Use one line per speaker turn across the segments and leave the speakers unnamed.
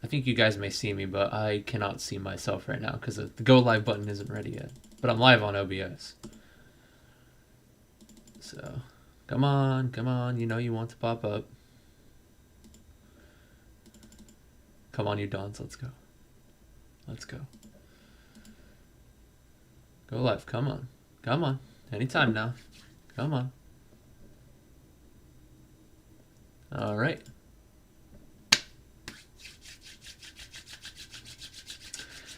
I think you guys may see me, but I cannot see myself right now because the go live button isn't ready yet. But I'm live on OBS. So, come on, come on. You know you want to pop up. Come on, you dons. Let's go. Let's go. Go live. Come on. Come on. Anytime now. Come on. All right.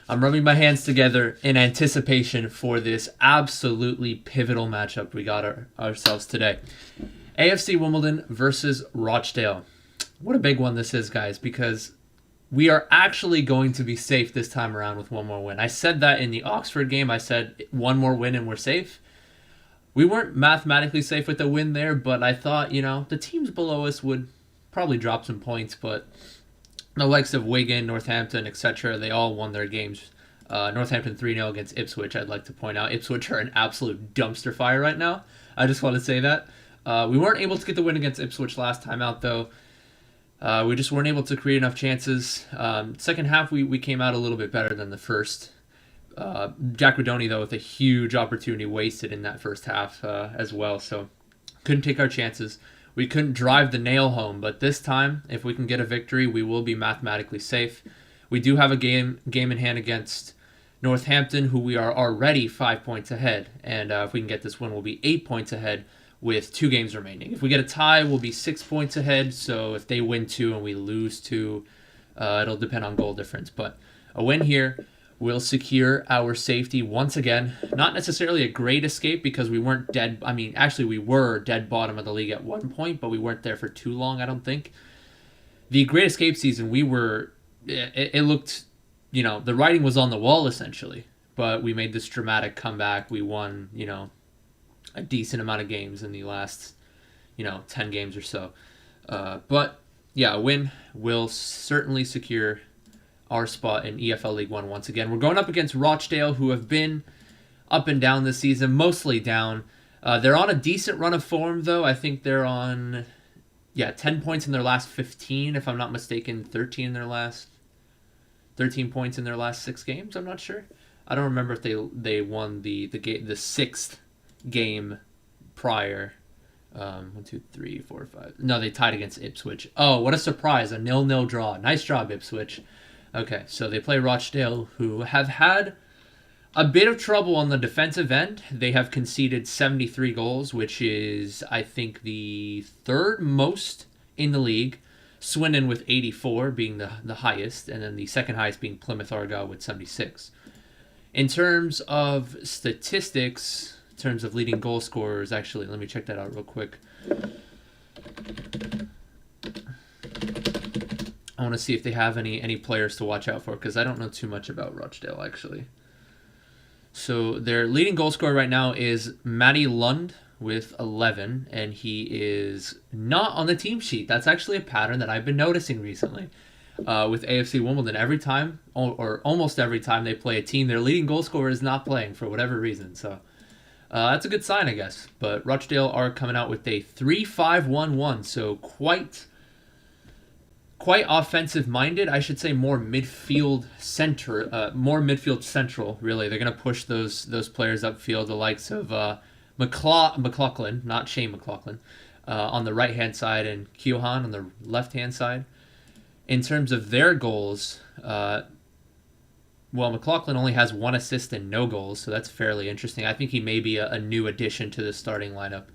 I'm rubbing my hands together in anticipation for this absolutely pivotal matchup we got ourselves today. AFC Wimbledon versus Rochdale. What a big one this is, guys, because we are actually going to be safe this time around with one more win. I said that in the Oxford game. I said one more win and we're safe. We weren't mathematically safe with the win there, but I thought, the teams below us would probably drop some points, but the likes of Wigan, Northampton, etc., they all won their games. Northampton 3-0 against Ipswich, I'd like to point out. Ipswich are an absolute dumpster fire right now. I just want to say that. We weren't able to get the win against Ipswich last time out, though. We just weren't able to create enough chances. Second half, we came out a little bit better than the first. Jack Redoni, though, with a huge opportunity wasted in that first half as well. So couldn't take our chances. We couldn't drive the nail home, but this time, if we can get a victory, we will be mathematically safe. We do have a game in hand against Northampton, who we are already 5 points ahead. And if we can get this win, we'll be 8 points ahead with 2 games remaining. If we get a tie, we'll be 6 points ahead. So if they win 2 and we lose 2, it'll depend on goal difference. But a win here will secure our safety once again. Not necessarily a great escape because we weren't dead. I mean, actually, we were dead bottom of the league at one point, but we weren't there for too long, I don't think. The great escape season, we were... It looked... the writing was on the wall, essentially. But we made this dramatic comeback. We won, a decent amount of games in the last, 10 games or so. But, yeah, a win will certainly secure our spot in EFL League One once again. We're going up against Rochdale, who have been up and down this season, mostly down. They're on a decent run of form, though. I think they're on, 10 points in their last 15, if I'm not mistaken. 13 points in their last 6 games. I'm not sure. I don't remember if they won the sixth game prior. 1, 2, 3, 4, 5. No, they tied against Ipswich. Oh, what a surprise! A 0-0 draw. Nice job, Ipswich. Okay, so they play Rochdale, who have had a bit of trouble on the defensive end. They have conceded 73 goals, which is, I think, the third most in the league. Swindon with 84 being the highest, and then the second highest being Plymouth Argyle with 76. In terms of statistics, in terms of leading goal scorers, actually, let me check that out real quick. I want to see if they have any players to watch out for, because I don't know too much about Rochdale, actually. So their leading goal scorer right now is Matty Lund with 11, and he is not on the team sheet. That's actually a pattern that I've been noticing recently with AFC Wimbledon. Every time, or almost every time they play a team, their leading goal scorer is not playing for whatever reason. So that's a good sign, I guess. But Rochdale are coming out with a 3-5-1-1, so quite offensive-minded. I should say more midfield central, really. They're going to push those players upfield, the likes of McLaughlin, not Shane McLaughlin, on the right-hand side, and Keohan on the left-hand side. In terms of their goals, McLaughlin only has 1 assist and no goals, so that's fairly interesting. I think he may be a new addition to the starting lineup.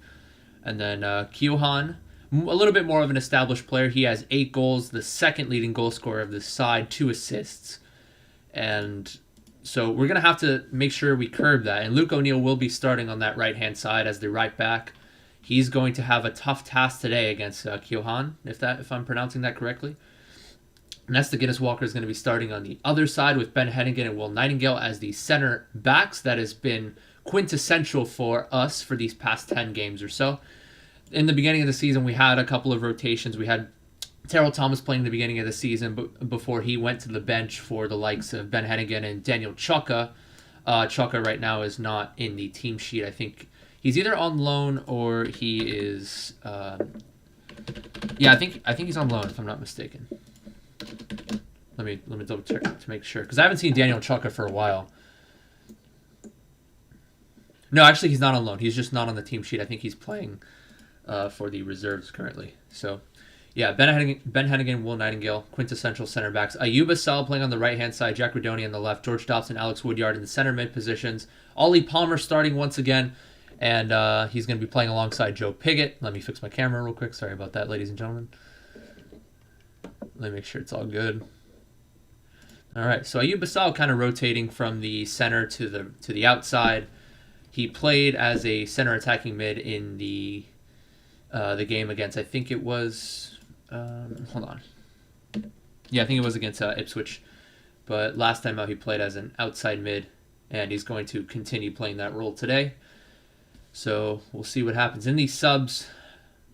And then Keohan, a little bit more of an established player. He has 8 goals, the second leading goal scorer of this side, 2 assists. And so we're going to have to make sure we curb that. And Luke O'Neill will be starting on that right-hand side as the right back. He's going to have a tough task today against Keohan, if I'm pronouncing that correctly. Nesta Guinness Walker is going to be starting on the other side with Ben Hennigan and Will Nightingale as the center backs. That has been quintessential for us for these past 10 games or so. In the beginning of the season, we had a couple of rotations. We had Terrell Thomas playing in the beginning of the season before he went to the bench for the likes of Ben Hennigan and Daniel Chaka. Chaka right now is not in the team sheet. I think he's either on loan or he is... I think he's on loan, if I'm not mistaken. Let me double check to make sure, because I haven't seen Daniel Chaka for a while. No, actually, he's not on loan. He's just not on the team sheet. I think he's playing for the reserves currently. So, yeah, Ben Hennigan, Will Nightingale, quintessential center backs. Ayuba Sal playing on the right-hand side, Jack Redoni on the left, George Dobson, Alex Woodyard in the center mid positions. Ollie Palmer starting once again, and he's going to be playing alongside Joe Pigott. Let me fix my camera real quick. Sorry about that, ladies and gentlemen. Let me make sure it's all good. All right, so Ayuba Sal kind of rotating from the center to the outside. He played as a center attacking mid in the game against, I think it was, hold on. Yeah, I think it was against Ipswich. But last time out he played as an outside mid, and he's going to continue playing that role today. So we'll see what happens. In these subs,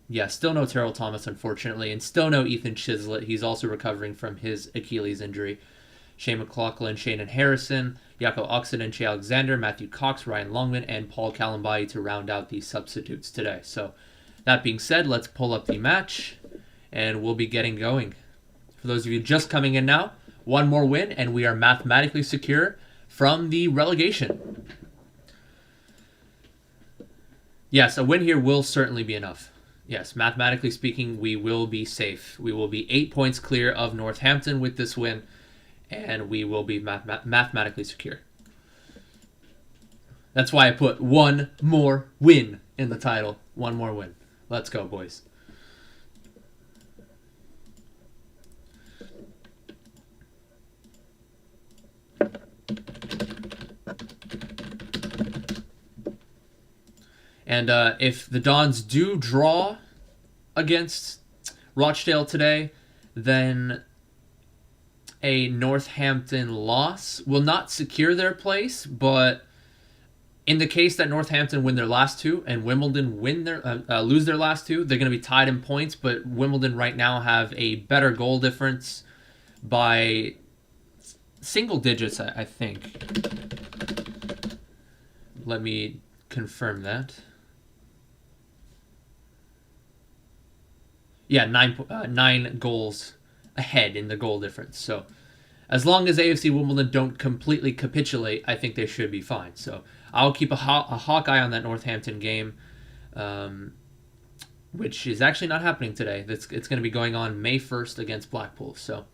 yeah, still no Terrell Thomas, unfortunately, and still no Ethan Chislett. He's also recovering from his Achilles injury. Shane McLaughlin, Shannon Harrison, Jaco Oxenden, Che Alexander, Matthew Cox, Ryan Longman, and Paul Kalambai to round out the substitutes today. So that being said, let's pull up the match, and we'll be getting going. For those of you just coming in now, one more win, and we are mathematically secure from the relegation. Yes, a win here will certainly be enough. Yes, mathematically speaking, we will be safe. We will be 8 points clear of Northampton with this win, and we will be mathematically secure. That's why I put one more win in the title. One more win. Let's go, boys. And if the Dons do draw against Rochdale today, then a Northampton loss will not secure their place, but in the case that Northampton win their last two and Wimbledon lose their last two, they're going to be tied in points, but Wimbledon right now have a better goal difference by single digits, I think. Let me confirm that. Yeah, 9 goals ahead in the goal difference. So as long as AFC Wimbledon don't completely capitulate, I think they should be fine. So I'll keep a hawk eye on that Northampton game, which is actually not happening today. It's going to be going on May 1st against Blackpool. So a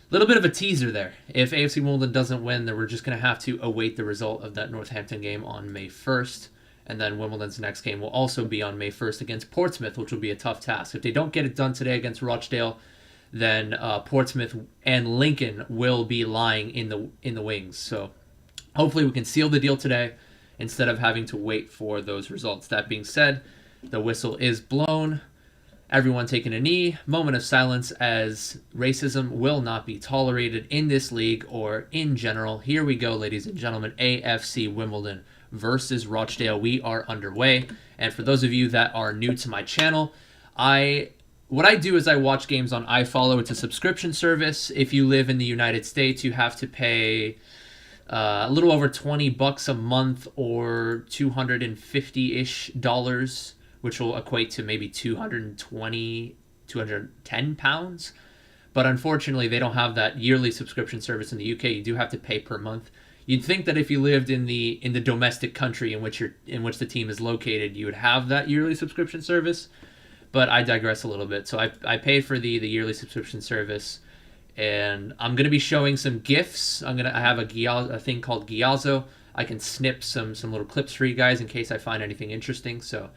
little bit of a teaser there. If AFC Wimbledon doesn't win, then we're just going to have to await the result of that Northampton game on May 1st. And then Wimbledon's next game will also be on May 1st against Portsmouth, which will be a tough task. If they don't get it done today against Rochdale, then Portsmouth and Lincoln will be lying in the wings. So hopefully we can seal the deal today instead of having to wait for those results. That being said, the whistle is blown. Everyone taking a knee. Moment of silence, as racism will not be tolerated in this league or in general. Here we go, ladies and gentlemen. AFC Wimbledon versus Rochdale. We are underway. And for those of you that are new to my channel, what I do is I watch games on iFollow. It's a subscription service. If you live in the United States, you have to pay a little over $20 a month, or $250-ish, which will equate to maybe 210 pounds. But unfortunately, they don't have that yearly subscription service in the UK. You do have to pay per month. You'd think that if you lived in the domestic country in which the team is located, you would have that yearly subscription service. But I digress a little bit. So I paid for the yearly subscription service, and I'm gonna be showing some GIFs. I have a thing called Giazzo. I can snip some little clips for you guys in case I find anything interesting. So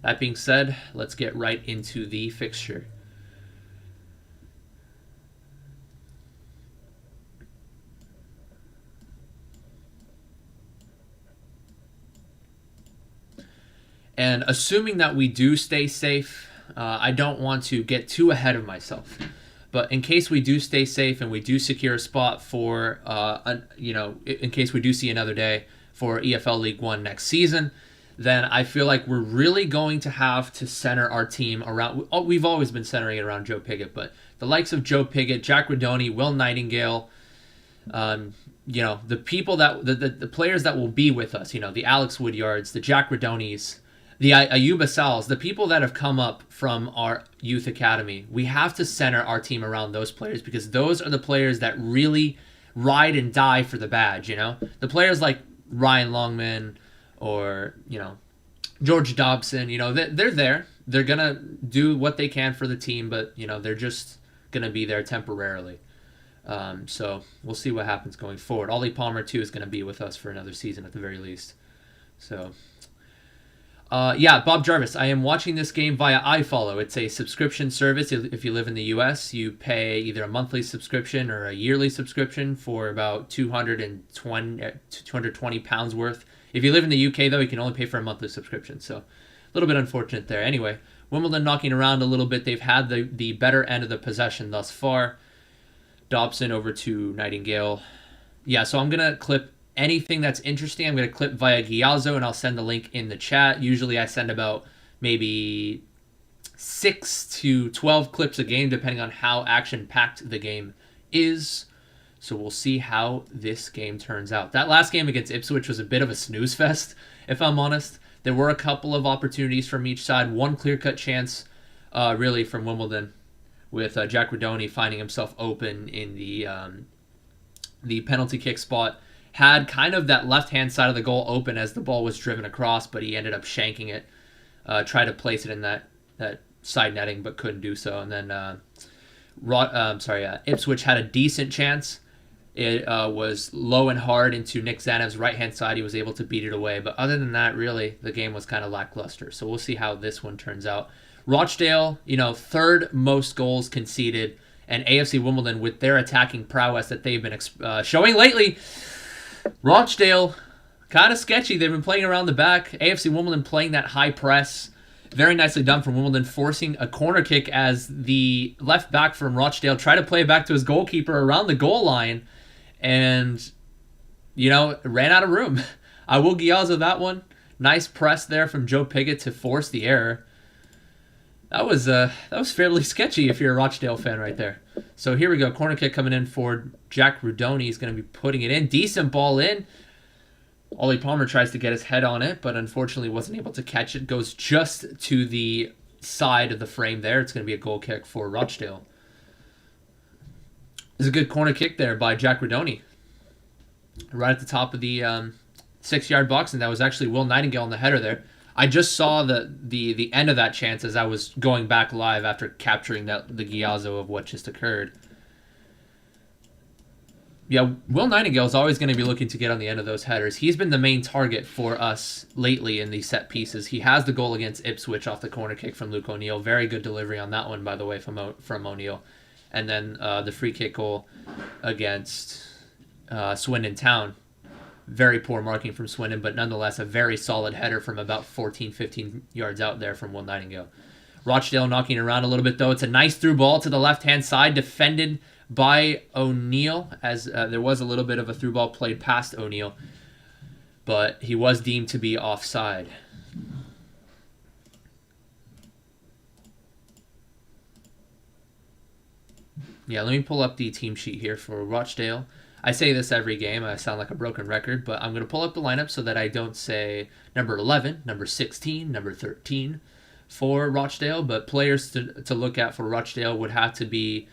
that being said, let's get right into the fixture. And assuming that we do stay safe, I don't want to get too ahead of myself. But in case we do stay safe and we do secure a spot for, in case we do see another day for EFL League One next season, then I feel like we're really going to have to center our team around. We've always been centering it around Joe Pigott, but the likes of Joe Pigott, Jack Redoni, Will Nightingale, the people that the players that will be with us, the Alex Woodyards, the Jack Redonis, the Ayuba Sals, the people that have come up from our youth academy, we have to center our team around those players because those are the players that really ride and die for the badge, you know? The players like Ryan Longman or, you know, George Dobson, you know, they're there. They're going to do what they can for the team, but, you know, they're just going to be there temporarily. So we'll see what happens going forward. Ollie Palmer, too, is going to be with us for another season at the very least. So... yeah, Bob Jarvis, I am watching this game via iFollow. It's a subscription service. If you live in the U.S., you pay either a monthly subscription or a yearly subscription for about 220 pounds worth. If you live in the UK, though, you can only pay for a monthly subscription. So a little bit unfortunate there. Anyway, Wimbledon knocking around a little bit. They've had the better end of the possession thus far. Dobson over to Nightingale. Yeah, so I'm going to clip anything that's interesting. I'm going to clip via Giazzo, and I'll send the link in the chat. Usually I send about maybe 6 to 12 clips a game, depending on how action-packed the game is. So we'll see how this game turns out. That last game against Ipswich was a bit of a snooze fest, if I'm honest. There were a couple of opportunities from each side. One clear-cut chance, really, from Wimbledon, with Jack Rodoni finding himself open in the penalty kick spot. Had kind of that left-hand side of the goal open as the ball was driven across, but he ended up shanking it. Tried to place it in that side netting, but couldn't do so. And then Ipswich had a decent chance. It was low and hard into Nick Zanev's right-hand side. He was able to beat it away. But other than that, really, the game was kind of lackluster. So we'll see how this one turns out. Rochdale, you know, third most goals conceded. And AFC Wimbledon, with their attacking prowess that they've been showing lately, Rochdale, kind of sketchy. They've been playing around the back. AFC Wimbledon playing that high press. Very nicely done from Wimbledon, forcing a corner kick as the left back from Rochdale tried to play it back to his goalkeeper around the goal line. And, you know, ran out of room. I will Giazzo that one. Nice press there from Joe Piggott to force the error. That was fairly sketchy if you're a Rochdale fan right there. So here we go. Corner kick coming in for Jack Rodoni. He's going to be putting it in. Decent ball in. Ollie Palmer tries to get his head on it, but unfortunately wasn't able to catch it. Goes just to the side of the frame there. It's going to be a goal kick for Rochdale. There's a good corner kick there by Jack Rodoni. Right at the top of the 6-yard box, and that was actually Will Nightingale on the header there. I just saw the end of that chance as I was going back live after capturing the Giazzo of what just occurred. Yeah, Will Nightingale is always going to be looking to get on the end of those headers. He's been the main target for us lately in these set pieces. He has the goal against Ipswich off the corner kick from Luke O'Neill. Very good delivery on that one, by the way, from O'Neill. And then the free kick goal against Swindon Town. Very poor marking from Swindon, but nonetheless a very solid header from about 14, 15 yards out there from Will Nightingale. Rochdale knocking around a little bit, though. It's a nice through ball to the left-hand side, defended by O'Neill, as there was a little bit of a through ball played past O'Neill, but he was deemed to be offside. Yeah, let me pull up the team sheet here for Rochdale. I say this every game. I sound like a broken record, but I'm going to pull up the lineup so that I don't say number 11, number 16, number 13 for Rochdale. But players to look at for Rochdale would have to be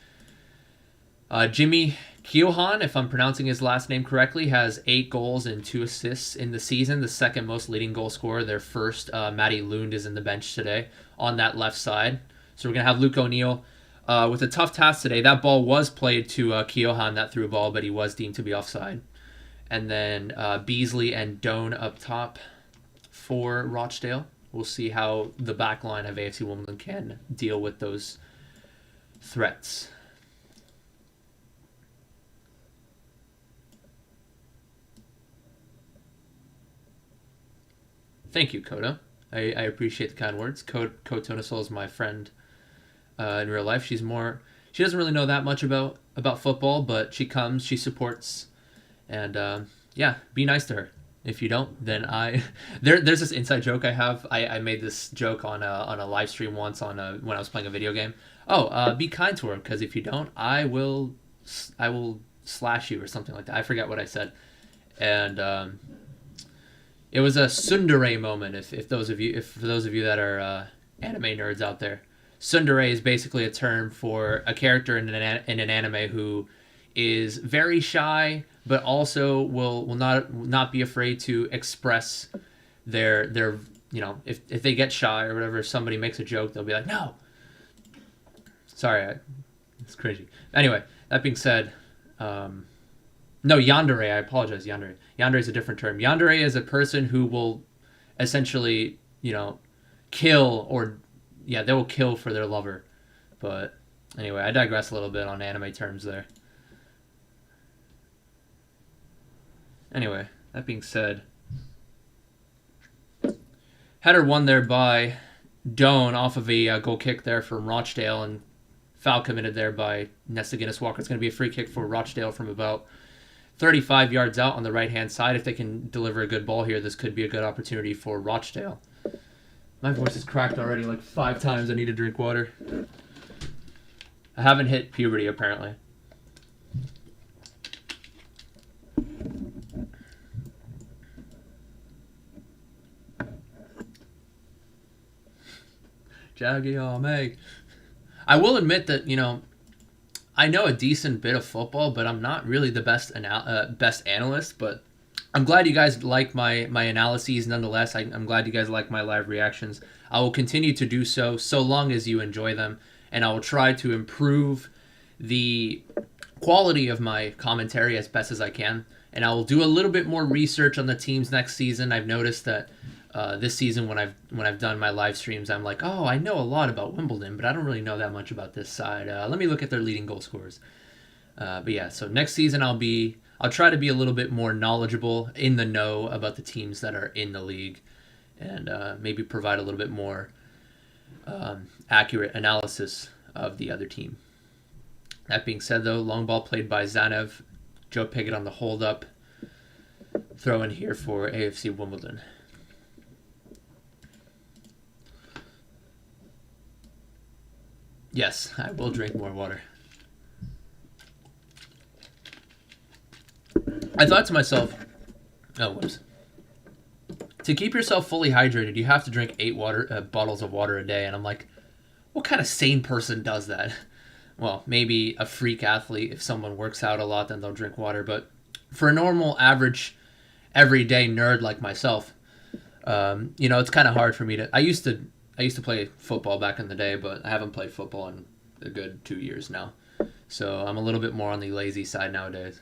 Jimmy Keohan, if I'm pronouncing his last name correctly, has 8 goals and 2 assists in the season, the second most leading goal scorer. Their first, Matty Lund, is in the bench today on that left side. So we're going to have Luke O'Neill. With a tough task today, that ball was played to Keohan, that through ball, but he was deemed to be offside. And then Beasley and Doan up top for Rochdale. We'll see how the back line of AFC Wimbledon can deal with those threats. Thank you, Coda. I appreciate the kind words. Coda Tonisol is my friend in real life. She doesn't really know that much about football, but she comes, she supports, and yeah, be nice to her. If you don't, then there's this inside joke I have. I made this joke on a live stream once when I was playing a video game. Be kind to her, because if you don't, I will slash you or something like that. I forget what I said, and It was a tsundere moment. If for those of you that are anime nerds out there, tsundere is basically a term for a character in an anime who is very shy, but also will not be afraid to express their if they get shy or whatever. If somebody makes a joke, they'll be like, no. Sorry, it's crazy. Anyway, that being said, no, yandere. I apologize, yandere. Yandere is a different term. Yandere is a person who will essentially, kill they will kill for their lover. But anyway, I digress a little bit on anime terms there. Anyway, that being said, header won there by Doan off of a goal kick there from Rochdale, and foul committed there by Nesta Guinness-Walker. It's going to be a free kick for Rochdale from about 35 yards out on the right-hand side. If they can deliver a good ball here, this could be a good opportunity for Rochdale. My voice is cracked already like 5 times. I need to drink water. I haven't hit puberty, apparently. Jaggy all Meg. I will admit that, I know a decent bit of football, but I'm not really the best analyst. But I'm glad you guys like my analyses nonetheless. I'm glad you guys like my live reactions. I will continue to do so long as you enjoy them, and I will try to improve the quality of my commentary as best as I can. And I will do a little bit more research on the teams next season. I've noticed that this season when I've done my live streams, I'm like, oh, I know a lot about Wimbledon, but I don't really know that much about this side. Let me look at their leading goal scorers. But yeah, so next season I'll try to be a little bit more knowledgeable, in the know about the teams that are in the league, and maybe provide a little bit more accurate analysis of the other team. That being said, though, long ball played by Zanev. Joe Piggott on the hold up. Throw in here for AFC Wimbledon. Yes, I will drink more water. I thought to myself, to keep yourself fully hydrated, you have to drink 8 bottles of water a day. And I'm like, what kind of sane person does that? Well, maybe a freak athlete. If someone works out a lot, then they'll drink water. But for a normal, average, everyday nerd like myself, it's kind of hard for me to. I used to play football back in the day, but I haven't played football in a good 2 years now. So I'm a little bit more on the lazy side nowadays.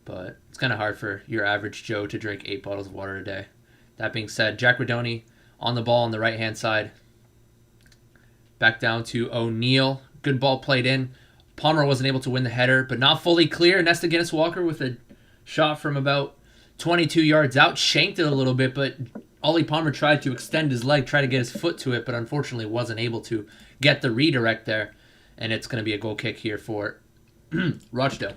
But it's kind of hard for your average Joe to drink 8 bottles of water a day. That being said, Jack Redoni on the ball on the right-hand side. Back down to O'Neal. Good ball played in. Palmer wasn't able to win the header, but not fully clear. Nesta Guinness-Walker with a shot from about 22 yards out. Shanked it a little bit, but Ollie Palmer tried to extend his leg, try to get his foot to it, but unfortunately wasn't able to get the redirect there. And it's going to be a goal kick here for Rochdale.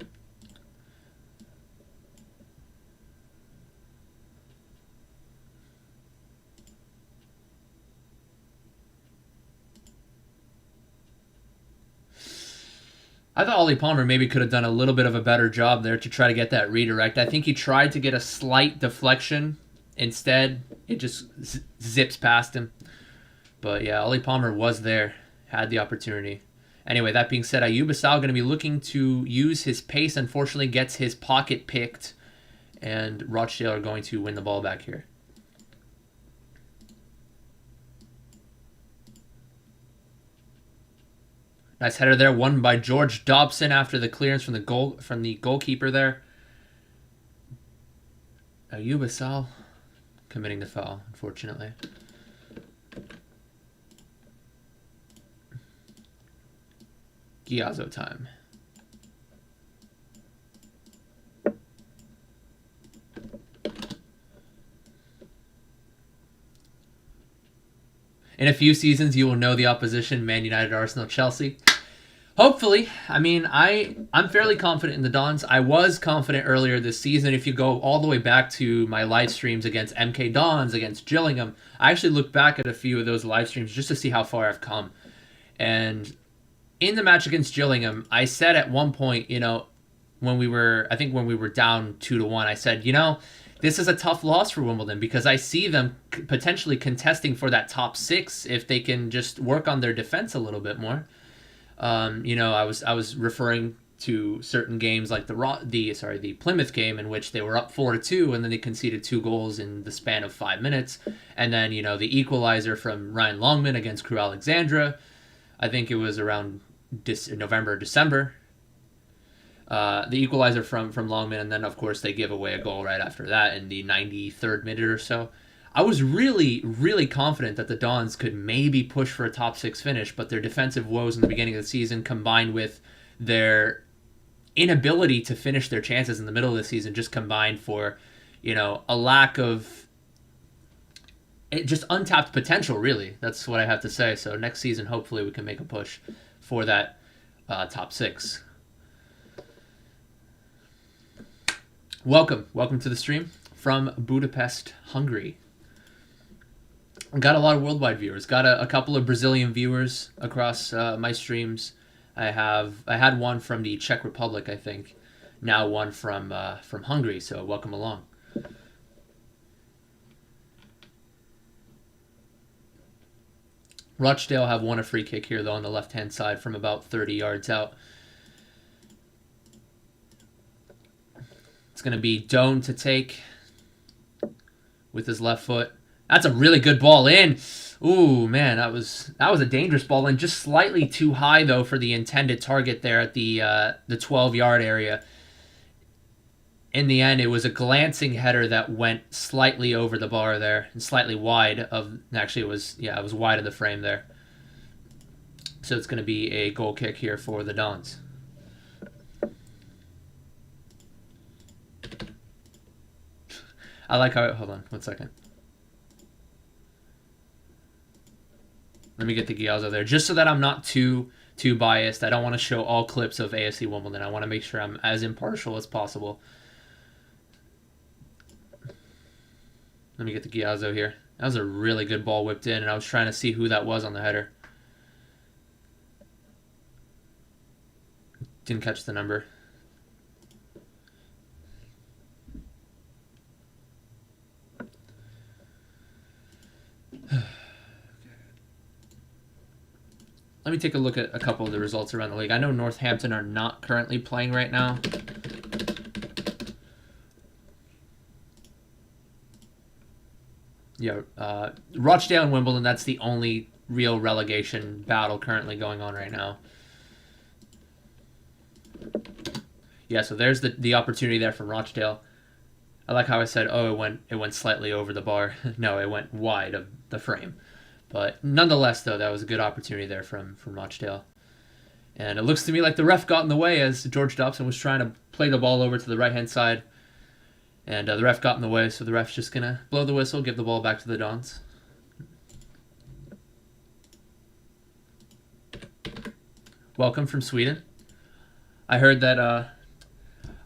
I thought Ollie Palmer maybe could have done a little bit of a better job there to try to get that redirect. I think he tried to get a slight deflection. Instead, it just zips past him. But yeah, Ollie Palmer was there, had the opportunity. Anyway, that being said, Ayub Assal going to be looking to use his pace. Unfortunately, gets his pocket picked, and Rochdale are going to win the ball back here. Nice header there, won by George Dobson after the clearance from the goalkeeper there. Ayub Assal committing the foul, unfortunately. Giazzo time. In a few seasons, you will know the opposition: Man United, Arsenal, Chelsea. Hopefully. I mean, I'm fairly confident in the Dons. I was confident earlier this season. If you go all the way back to my live streams against MK Dons, against Gillingham, I actually looked back at a few of those live streams just to see how far I've come. And in the match against Gillingham, I said at one point, when we were down 2-1, I said, this is a tough loss for Wimbledon because I see them potentially contesting for that top 6 if they can just work on their defense a little bit more. I was referring to certain games like the Plymouth game in which they were up 4-2 and then they conceded 2 goals in the span of 5 minutes, and then the equalizer from Ryan Longman against Crewe Alexandra. I think it was around November, December. The equalizer from Longman, and then of course they give away a goal right after that in the 93rd minute or so. I was really, really confident that the Dons could maybe push for a top 6 finish, but their defensive woes in the beginning of the season combined with their inability to finish their chances in the middle of the season just combined for, a lack of just untapped potential, really. That's what I have to say. So next season, hopefully we can make a push for that top 6. Welcome to the stream from Budapest, Hungary. Got a lot of worldwide viewers. Got a couple of Brazilian viewers across my streams. I had one from the Czech Republic, I think. Now one from Hungary. So welcome along. Rochdale have won a free kick here though on the left-hand side from about 30 yards out. It's going to be Doan to take with his left foot. That's a really good ball in. Ooh, man, that was a dangerous ball in. Just slightly too high, though, for the intended target there at the 12-yard area. In the end, it was a glancing header that went slightly over the bar there and slightly wide of... Actually, it was wide of the frame there. So it's going to be a goal kick here for the Dons. I like how... Hold on, 1 second. Let me get the Giazzo there, just so that I'm not too biased. I don't want to show all clips of AFC Wimbledon. I want to make sure I'm as impartial as possible. Let me get the Giazzo here. That was a really good ball whipped in, and I was trying to see who that was on the header. Didn't catch the number. Let me take a look at a couple of the results around the league. I know Northampton are not currently playing right now. Yeah, Rochdale and Wimbledon, that's the only real relegation battle currently going on right now. Yeah, so there's the opportunity there from Rochdale. I like how I said, it went slightly over the bar. No, it went wide of the frame. But nonetheless, though, that was a good opportunity there from Rochdale. And it looks to me like the ref got in the way as George Dobson was trying to play the ball over to the right-hand side. And the ref got in the way, so the ref's just going to blow the whistle, give the ball back to the Dons. Welcome from Sweden. I heard that...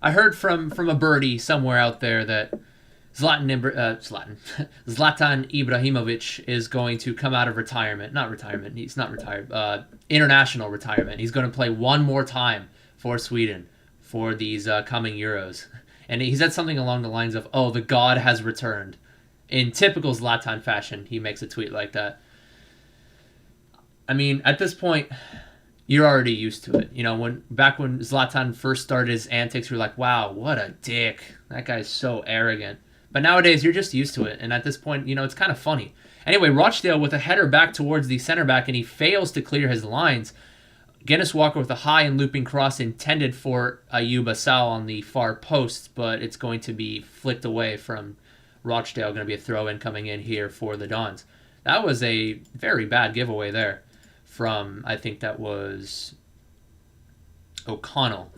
I heard from a birdie somewhere out there that Zlatan Ibrahimovic is going to come out of retirement. Not retirement. He's not retired. International retirement. He's going to play one more time for Sweden for these coming Euros. And he said something along the lines of, "Oh, the god has returned." In typical Zlatan fashion, he makes a tweet like that. I mean, at this point, you're already used to it. Back when Zlatan first started his antics, you're like, wow, what a dick. That guy's so arrogant. But nowadays, you're just used to it. And at this point, it's kind of funny. Anyway, Rochdale with a header back towards the center back, and he fails to clear his lines. Guinness Walker with a high and looping cross intended for Ayub Assal on the far post, but it's going to be flicked away from Rochdale. Going to be a throw-in coming in here for the Dons. That was a very bad giveaway there from, I think that was O'Connell.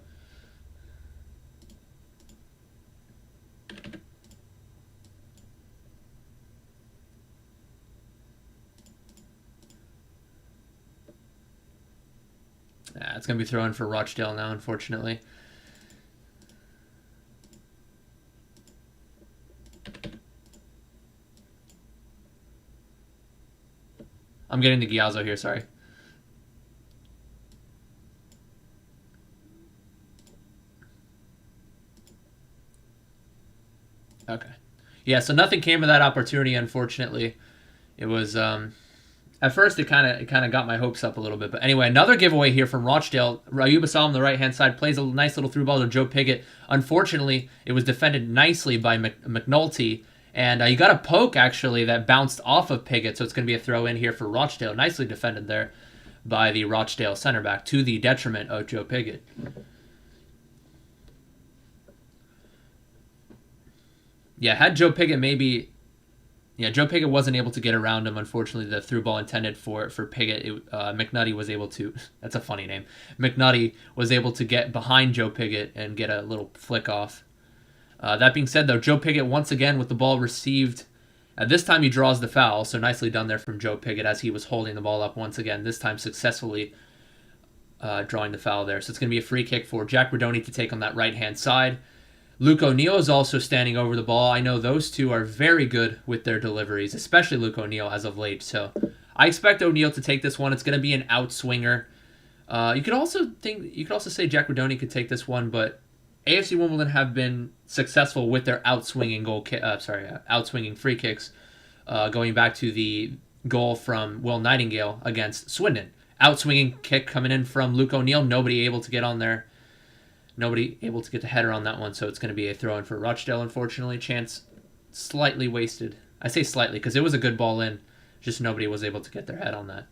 It's going to be thrown for Rochdale now, unfortunately. I'm getting the Giazzo here, sorry. Okay. Yeah, so nothing came of that opportunity, unfortunately. It was at first it kind of got my hopes up a little bit. But anyway, another giveaway here from Rochdale. Rayuba Salam, the right-hand side, plays a nice little through ball to Joe Pigott. Unfortunately, it was defended nicely by McNulty. And you got a poke, actually, that bounced off of Pigott, so it's going to be a throw-in here for Rochdale. Nicely defended there by the Rochdale center back, to the detriment of Joe Pigott. Yeah, had Joe Pigott maybe... Yeah, Joe Pigott wasn't able to get around him. Unfortunately, the through ball intended for Pigott, McNutty was able to... That's a funny name. McNutty was able to get behind Joe Pigott and get a little flick off. That being said, though, Joe Pigott once again with the ball received. This time he draws the foul, so nicely done there from Joe Pigott as he was holding the ball up once again, this time successfully drawing the foul there. So it's going to be a free kick for Jack Redoni to take on that right-hand side. Luke O'Neill is also standing over the ball. I know those two are very good with their deliveries, especially Luke O'Neill as of late. So I expect O'Neill to take this one. It's going to be an outswinger. You could also say Jack Redoni could take this one, but AFC Wimbledon have been successful with their outswinging outswinging free kicks, going back to the goal from Will Nightingale against Swindon. Outswinging kick coming in from Luke O'Neill. Nobody able to get on there. Nobody able to get the header on that one, so it's going to be a throw-in for Rochdale, unfortunately. Chance slightly wasted. I say slightly because it was a good ball in. Just nobody was able to get their head on that.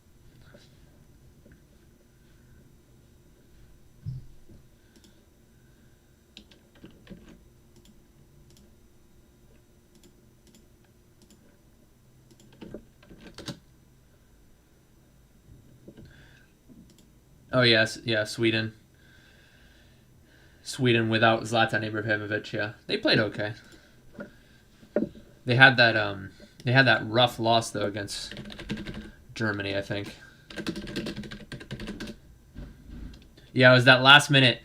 Oh, yes. Yeah, Sweden. Sweden without Zlatan Ibrahimovic, yeah. They played okay. They had that rough loss though against Germany, I think. Yeah, it was that last minute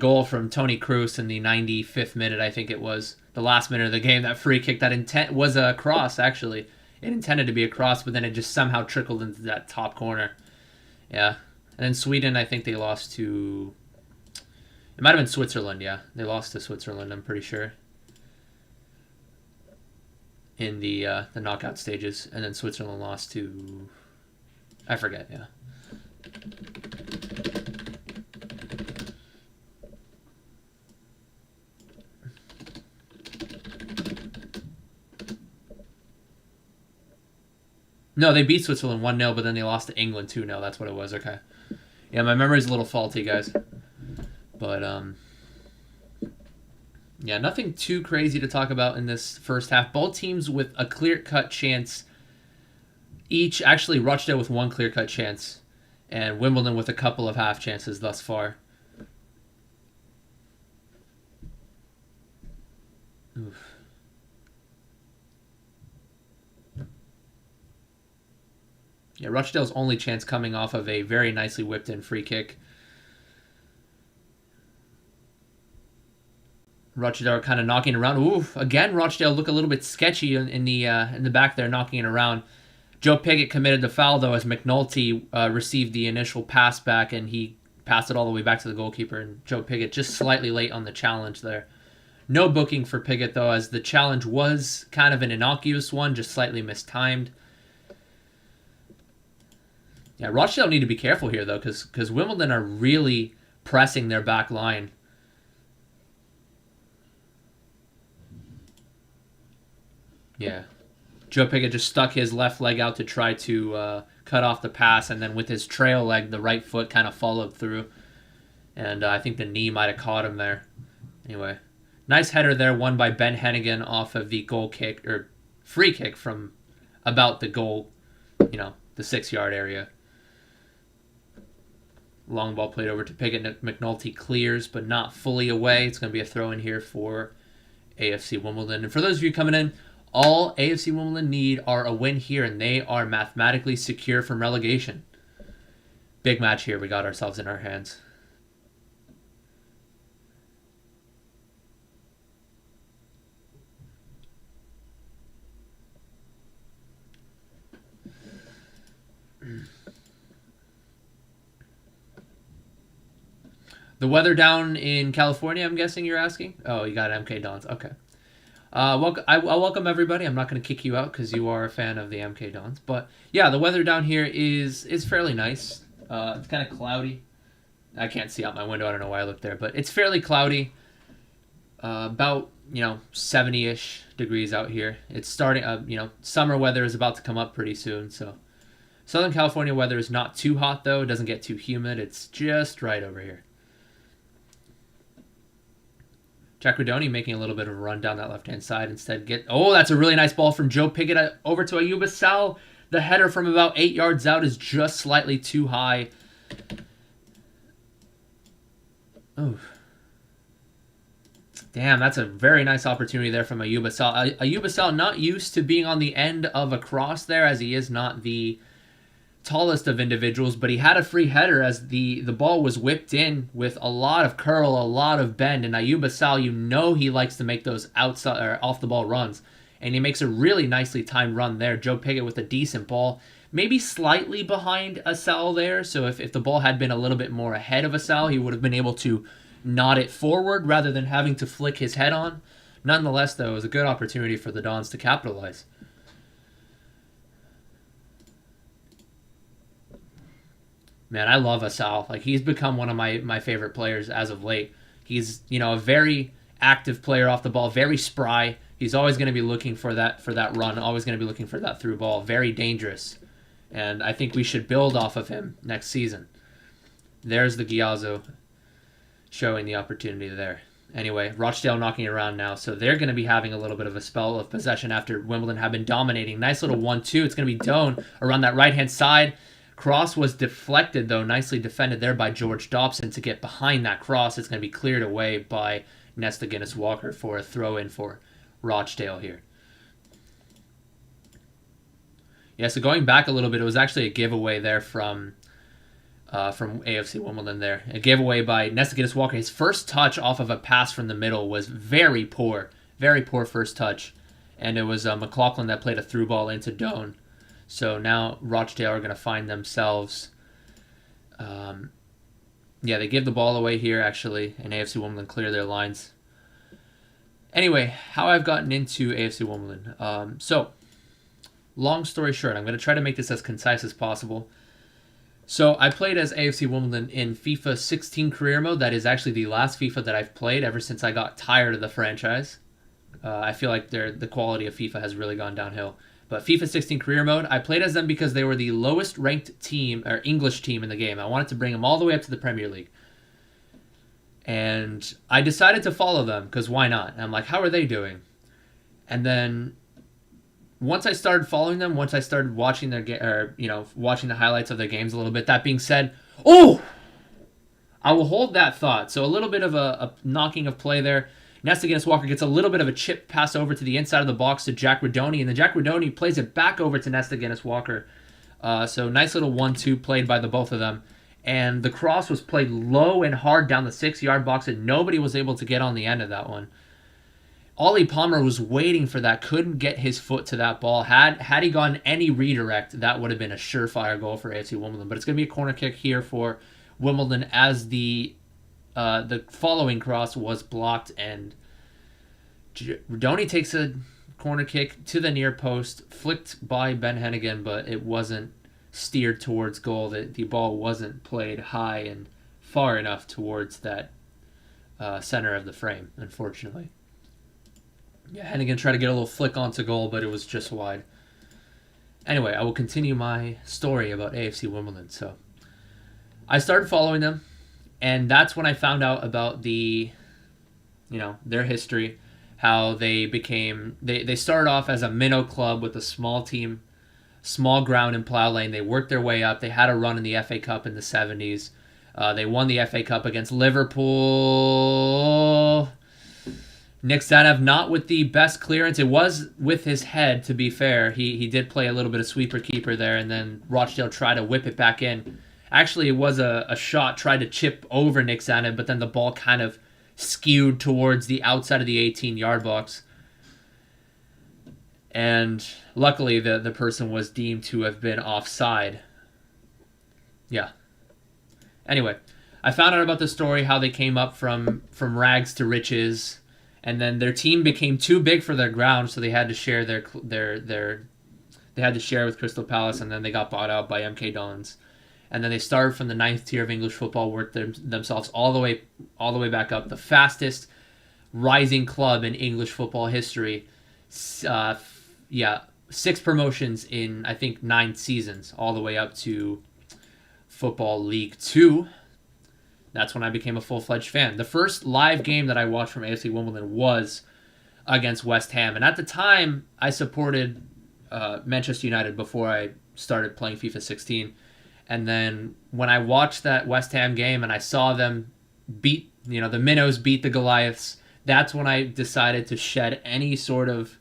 goal from Toni Kroos in the 95th minute, I think it was. The last minute of the game, that free kick that was a cross actually. It intended to be a cross, but then it just somehow trickled into that top corner. Yeah. And then Sweden, I think they lost to... It might have been Switzerland, yeah. They lost to Switzerland, I'm pretty sure. In the knockout stages. And then Switzerland lost to... I forget, yeah. No, they beat Switzerland 1-0, but then they lost to England 2-0. That's what it was, okay. Yeah, my memory's a little faulty, guys. But, yeah, nothing too crazy to talk about in this first half. Both teams with a clear-cut chance each. Actually, Rochdale with one clear-cut chance, and Wimbledon with a couple of half chances thus far. Oof. Yeah, Rochdale's only chance coming off of a very nicely whipped-in free kick. Rochdale kind of knocking around. Ooh, again, Rochdale look a little bit sketchy in the back there, knocking it around. Joe Pigott committed the foul, though, as McNulty received the initial pass back, and he passed it all the way back to the goalkeeper. And Joe Pigott just slightly late on the challenge there. No booking for Pigott, though, as the challenge was kind of an innocuous one, just slightly mistimed. Yeah, Rochdale need to be careful here, though, because Wimbledon are really pressing their back line. Yeah. Joe Pigott just stuck his left leg out to try to cut off the pass, and then with his trail leg, the right foot kind of followed through. And I think the knee might have caught him there. Anyway, nice header there, won by Ben Hennigan off of the goal kick, or free kick from about the goal, the 6-yard area. Long ball played over to Pigott. McNulty clears, but not fully away. It's going to be a throw in here for AFC Wimbledon. And for those of you coming in, all AFC Wimbledon need are a win here, and they are mathematically secure from relegation. Big match here. We got ourselves in our hands. The weather down in California, I'm guessing you're asking? Oh, you got MK Dons. Okay. I'll welcome everybody. I'm not going to kick you out because you are a fan of the MK Dons. But yeah, the weather down here is fairly nice. It's kind of cloudy. I can't see out my window. I don't know why I looked there, but it's fairly cloudy. About 70-ish degrees out here. It's starting. Summer weather is about to come up pretty soon. So Southern California weather is not too hot though. It doesn't get too humid. It's just right over here. Jack Rodoni making a little bit of a run down that left-hand side. Instead, that's a really nice ball from Joe Pickett over to Ayuba Sal. The header from about 8 yards out is just slightly too high. Oh. Damn, that's a very nice opportunity there from Ayuba Sal. Ayuba Sal not used to being on the end of a cross there, as he is not the tallest of individuals, but he had a free header as the ball was whipped in with a lot of curl, a lot of bend, and Ayuba Sal, he likes to make those outside or off the ball runs, and he makes a really nicely timed run there. Joe Pickett with a decent ball, maybe slightly behind Asal there, so if the ball had been a little bit more ahead of Asal, he would have been able to nod it forward rather than having to flick his head on. Nonetheless, though, it was a good opportunity for the Dons to capitalize. Man, I love Asal. Like, he's become one of my favorite players as of late. He's, a very active player off the ball, very spry. He's always going to be looking for that run, always going to be looking for that through ball. Very dangerous. And I think we should build off of him next season. There's the Giazzo showing the opportunity there. Anyway, Rochdale knocking around now, so they're going to be having a little bit of a spell of possession after Wimbledon have been dominating. Nice little 1-2. It's going to be Doan around that right-hand side. Cross was deflected, though. Nicely defended there by George Dobson to get behind that cross. It's going to be cleared away by Nesta Guinness-Walker for a throw-in for Rochdale here. Yeah, so going back a little bit, it was actually a giveaway there from AFC Wimbledon there. A giveaway by Nesta Guinness-Walker. His first touch off of a pass from the middle was very poor. Very poor first touch. And it was McLaughlin that played a through ball into Doan. So now Rochdale are going to find themselves... they give the ball away here, actually, and AFC Wimbledon clear their lines. Anyway, how I've gotten into AFC Wimbledon. So, long story short, I'm going to try to make this as concise as possible. So, I played as AFC Wimbledon in FIFA 16 career mode. That is actually the last FIFA that I've played ever since I got tired of the franchise. I feel like the quality of FIFA has really gone downhill. But FIFA 16 career mode, I played as them because they were the lowest ranked team, or English team in the game. I wanted to bring them all the way up to the Premier League. And I decided to follow them, because why not? And I'm like, how are they doing? And then, once I started following them, once I started watching watching the highlights of their games a little bit, that being said, I will hold that thought. So a little bit of a knocking of play there. Nesta Guinness-Walker gets a little bit of a chip pass over to the inside of the box to Jack Rodoni, and then Jack Rodoni plays it back over to Nesta Guinness-Walker. So nice little 1-2 played by the both of them. And the cross was played low and hard down the 6-yard box, and nobody was able to get on the end of that one. Ollie Palmer was waiting for that, couldn't get his foot to that ball. Had he gotten any redirect, that would have been a surefire goal for AFC Wimbledon. But it's going to be a corner kick here for Wimbledon as the following cross was blocked, and Rodoni takes a corner kick to the near post, flicked by Ben Hennigan, but it wasn't steered towards goal. The ball wasn't played high and far enough towards that center of the frame, unfortunately. Yeah, Hennigan tried to get a little flick onto goal, but it was just wide. Anyway, I will continue my story about AFC Wimbledon. So, I started following them, and that's when I found out about their history, how they became, they started off as a minnow club with a small team, small ground in Plough Lane. They worked their way up. They had a run in the FA Cup in the 70s. They won the FA Cup against Liverpool. Nick Zanev not with the best clearance. It was with his head, to be fair. He did play a little bit of sweeper-keeper there, and then Rochdale tried to whip it back in. Actually, it was a shot, tried to chip over Nick Zanev, but then the ball kind of skewed towards the outside of the 18-yard box. And luckily, the person was deemed to have been offside. Yeah. Anyway, I found out about the story, how they came up from rags to riches, And then their team became too big for their ground, so they had to share they had to share with Crystal Palace, and then they got bought out by MK Dons. And then they started from the 9th tier of English football, worked themselves all the way back up. The fastest rising club in English football history. 6 promotions in, I think, 9 seasons, all the way up to Football League 2. That's when I became a full-fledged fan. The first live game that I watched from AFC Wimbledon was against West Ham. And at the time, I supported Manchester United before I started playing FIFA 16. And then when I watched that West Ham game and I saw them beat, the Minnows beat the Goliaths, that's when I decided to shed any sort of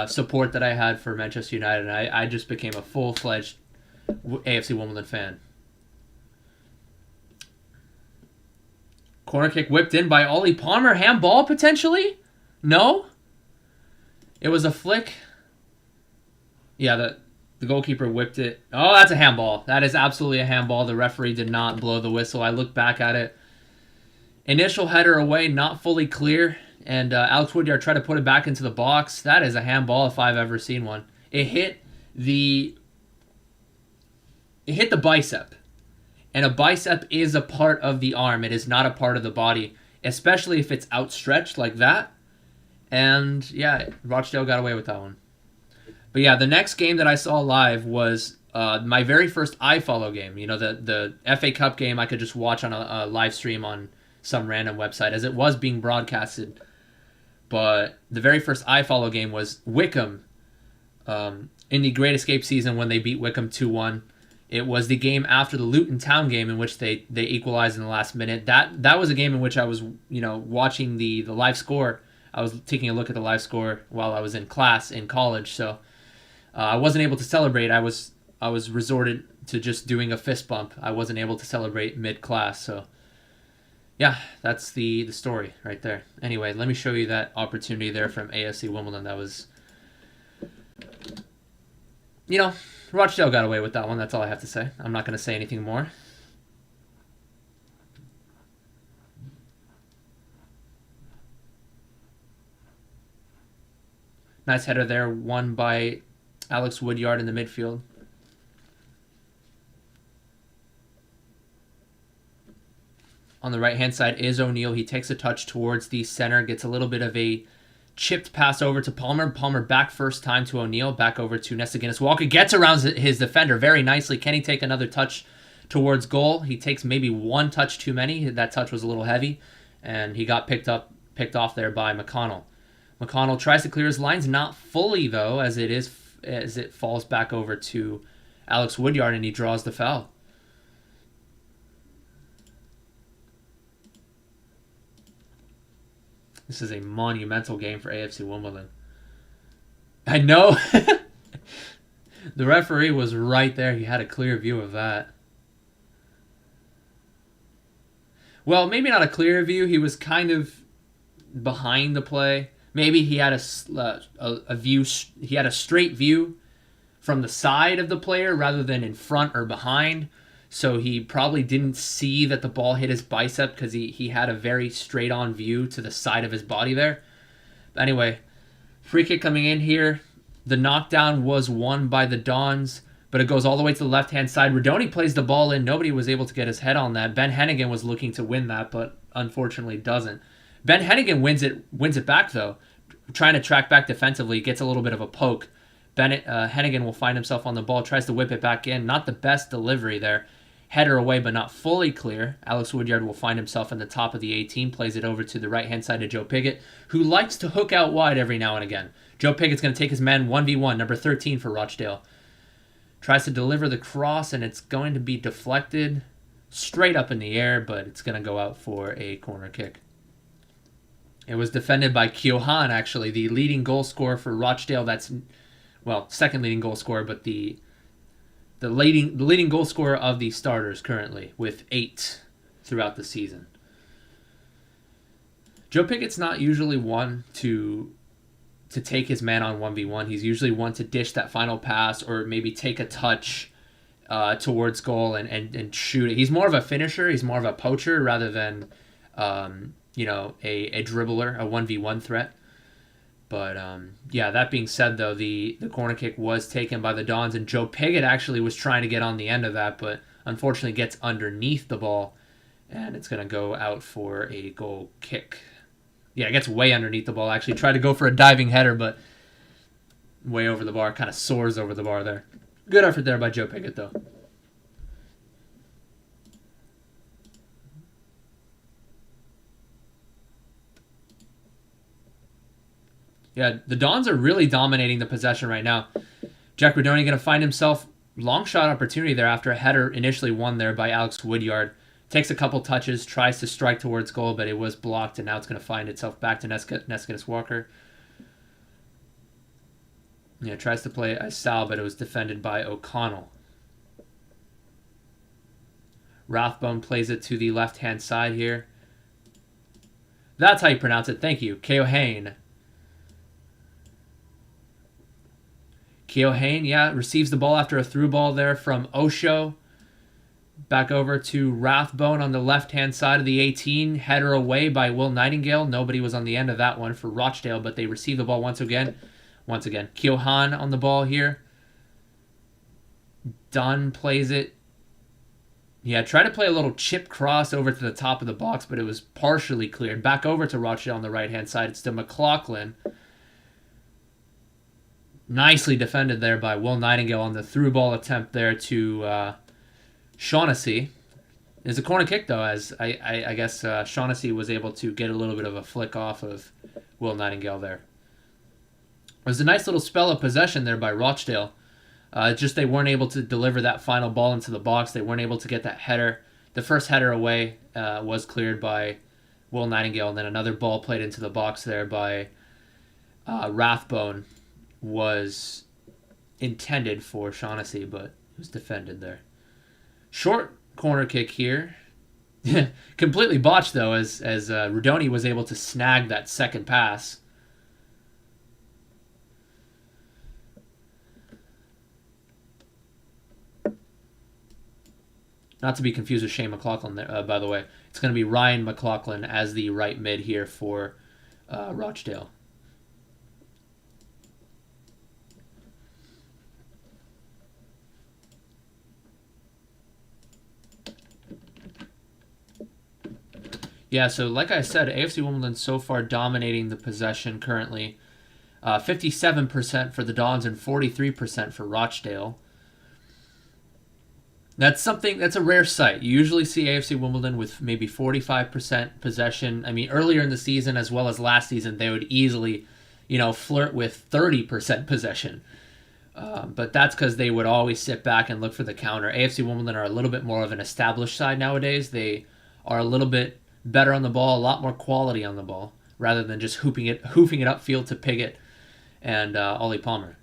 support that I had for Manchester United. And I just became a full-fledged AFC Wimbledon fan. Corner kick whipped in by Ollie Palmer. Handball, potentially? No? It was a flick. Yeah, the goalkeeper whipped it. Oh, that's a handball. That is absolutely a handball. The referee did not blow the whistle. I looked back at it. Initial header away, not fully clear. And Alex Woodyard tried to put it back into the box. That is a handball if I've ever seen one. It hit the bicep. And a bicep is a part of the arm. It is not a part of the body, especially if it's outstretched like that. And yeah, Rochdale got away with that one. But yeah, the next game that I saw live was my very first iFollow game. The FA Cup game I could just watch on a live stream on some random website as it was being broadcasted. But the very first iFollow game was Wickham in the Great Escape season when they beat Wickham 2-1. It was the game after the Luton Town game in which they equalized in the last minute. That was a game in which I was, watching the live score. I was taking a look at the live score while I was in class in college, so I wasn't able to celebrate. I was resorted to just doing a fist bump. I wasn't able to celebrate mid-class, so yeah, that's the story right there. Anyway, let me show you that opportunity there from AFC Wimbledon. That was, Rochdale got away with that one. That's all I have to say. I'm not going to say anything more. Nice header there, won by Alex Woodyard in the midfield. On the right-hand side is O'Neill. He takes a touch towards the center, gets a little bit of a chipped pass over to Palmer. Palmer back first time to O'Neill, back over to Nesta Guinness-Walker. Gets around his defender very nicely. Can he take another touch towards goal? He takes maybe one touch too many. That touch was a little heavy, and he got picked off there by McConnell. McConnell tries to clear his lines, not fully though, as it falls back over to Alex Woodyard, and he draws the foul. This is a monumental game for AFC Wimbledon. I know. The referee was right there. He had a clear view of that. Well, maybe not a clear view. He was kind of behind the play. Maybe he had a view. He had a straight view from the side of the player rather than in front or behind. So he probably didn't see that the ball hit his bicep because he had a very straight-on view to the side of his body there. But anyway, free kick coming in here. The knockdown was won by the Dons, but it goes all the way to the left-hand side. Rodoni plays the ball in. Nobody was able to get his head on that. Ben Hennigan was looking to win that, but unfortunately doesn't. Ben Hennigan wins it back, though. Trying to track back defensively, gets a little bit of a poke. Hennigan will find himself on the ball, tries to whip it back in. Not the best delivery there. Header away, but not fully clear. Alex Woodyard will find himself in the top of the 18, plays it over to the right-hand side to Joe Piggott, who likes to hook out wide every now and again. Joe Piggott's going to take his man 1v1, number 13 for Rochdale. Tries to deliver the cross, and it's going to be deflected straight up in the air, but it's going to go out for a corner kick. It was defended by Keohan, actually, the leading goal scorer for Rochdale. That's, well, second leading goal scorer, but the leading goal scorer of the starters currently, with 8 throughout the season. Joe Piggott's not usually one to take his man on 1v1. He's usually one to dish that final pass or maybe take a touch towards goal and shoot it. He's more of a finisher. He's more of a poacher rather than a dribbler, a 1v1 threat. But, yeah, that being said, though, the corner kick was taken by the Dons, and Joe Pigott actually was trying to get on the end of that, but unfortunately gets underneath the ball, and it's going to go out for a goal kick. Yeah, it gets way underneath the ball, actually. Tried to go for a diving header, but way over the bar, kind of soars over the bar there. Good effort there by Joe Pigott, though. Yeah, the Dons are really dominating the possession right now. Jack Redoni going to find himself long shot opportunity there after a header initially won there by Alex Woodyard. Takes a couple touches, tries to strike towards goal, but it was blocked, and now it's going to find itself back to Nescadus Walker. Yeah, tries to play a Sal, but it was defended by O'Connell. Rathbone plays it to the left-hand side here. That's how you pronounce it. Thank you. Keohane. Keohane, yeah, receives the ball after a through ball there from Osho. Back over to Rathbone on the left-hand side of the 18. Header away by Will Nightingale. Nobody was on the end of that one for Rochdale, but they receive the ball once again. Keohane on the ball here. Dunn plays it. Yeah, tried to play a little chip cross over to the top of the box, but it was partially cleared. Back over to Rochdale on the right-hand side. It's to McLaughlin. Nicely defended there by Will Nightingale on the through ball attempt there to Shaughnessy. It's a corner kick, though, as I guess Shaughnessy was able to get a little bit of a flick off of Will Nightingale there. It was a nice little spell of possession there by Rochdale. Just they weren't able to deliver that final ball into the box. They weren't able to get that header. The first header away was cleared by Will Nightingale, and then another ball played into the box there by Rathbone was intended for Shaughnessy, but it was defended there. Short corner kick here. Completely botched, though, as Redoni was able to snag that second pass. Not to be confused with Shane McLaughlin there, by the way. It's going to be Ryan McLaughlin as the right mid here for Rochdale. Yeah, so like I said, AFC Wimbledon so far dominating the possession currently. 57% for the Dons and 43% for Rochdale. That's a rare sight. You usually see AFC Wimbledon with maybe 45% possession. I mean, earlier in the season as well as last season, they would easily, flirt with 30% possession. But that's because they would always sit back and look for the counter. AFC Wimbledon are a little bit more of an established side nowadays. They are a little bit better on the ball, a lot more quality on the ball, rather than just hoofing it upfield to Pigott and Ollie Palmer.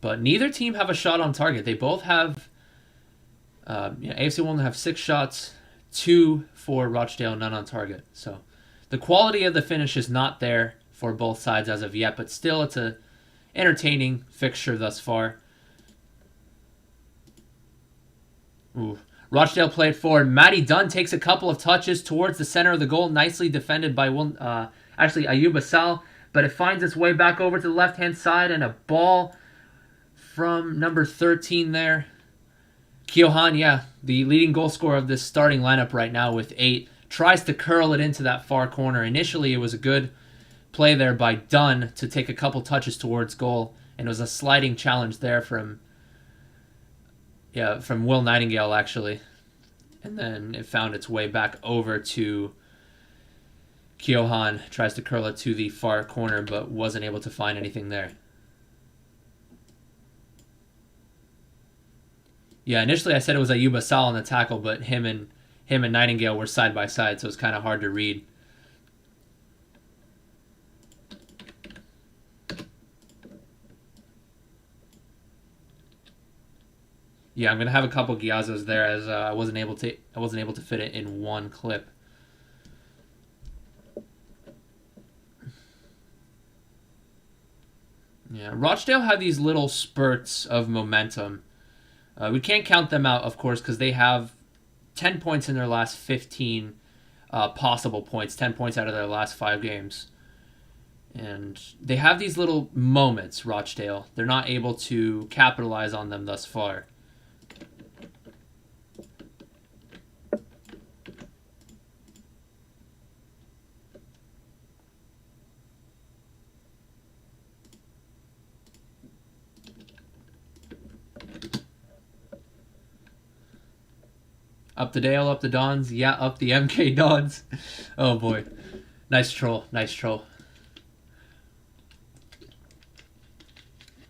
But neither team have a shot on target. They both have, AFC Wimbledon have 6 shots, 2 for Rochdale, none on target. So the quality of the finish is not there for both sides as of yet, but still it's a entertaining fixture thus far. Ooh. Rochdale played forward. Matty Dunn takes a couple of touches towards the center of the goal. Nicely defended by Ayuba Sal. But it finds its way back over to the left-hand side. And a ball from number 13 there. Keohane, the leading goal scorer of this starting lineup right now with 8. Tries to curl it into that far corner. Initially, it was a good play there by Dunn to take a couple touches towards goal. And it was a sliding challenge there from Will Nightingale, actually. And then it found its way back over to Keohane. Tries to curl it to the far corner, but wasn't able to find anything there. Yeah, initially I said it was Ayuba Sal on the tackle, but him and Nightingale were side by side, so it's kind of hard to read. Yeah, I'm gonna have a couple Giazzos there as I wasn't able to fit it in one clip. Yeah, Rochdale had these little spurts of momentum. We can't count them out, of course, because they have 10 points in their last 15 possible points, 10 points out of their last 5 games. And they have these little moments, Rochdale. They're not able to capitalize on them thus far. Up the Dale, up the Dons. Yeah, up the MK Dons. Oh, boy. Nice troll. Nice troll.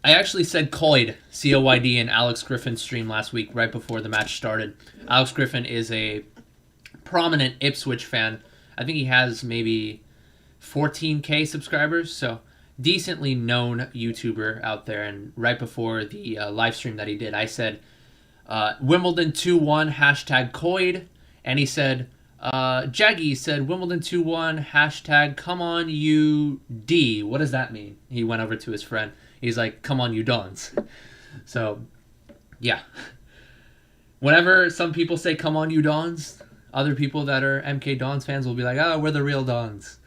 I actually said COYD, C-O-Y-D, in Alex Griffin's stream last week, right before the match started. Alex Griffin is a prominent Ipswich fan. I think he has maybe 14K subscribers, so decently known YouTuber out there. And right before the live stream that he did, I said, Wimbledon 2-1, hashtag COYD. And he said, Jaggy said, Wimbledon 2-1, hashtag come on you D. What does that mean? He went over to his friend. He's like, come on, you Dons. So, yeah. Whenever some people say, come on, you Dons, other people that are MK Dons fans will be like, oh, we're the real Dons.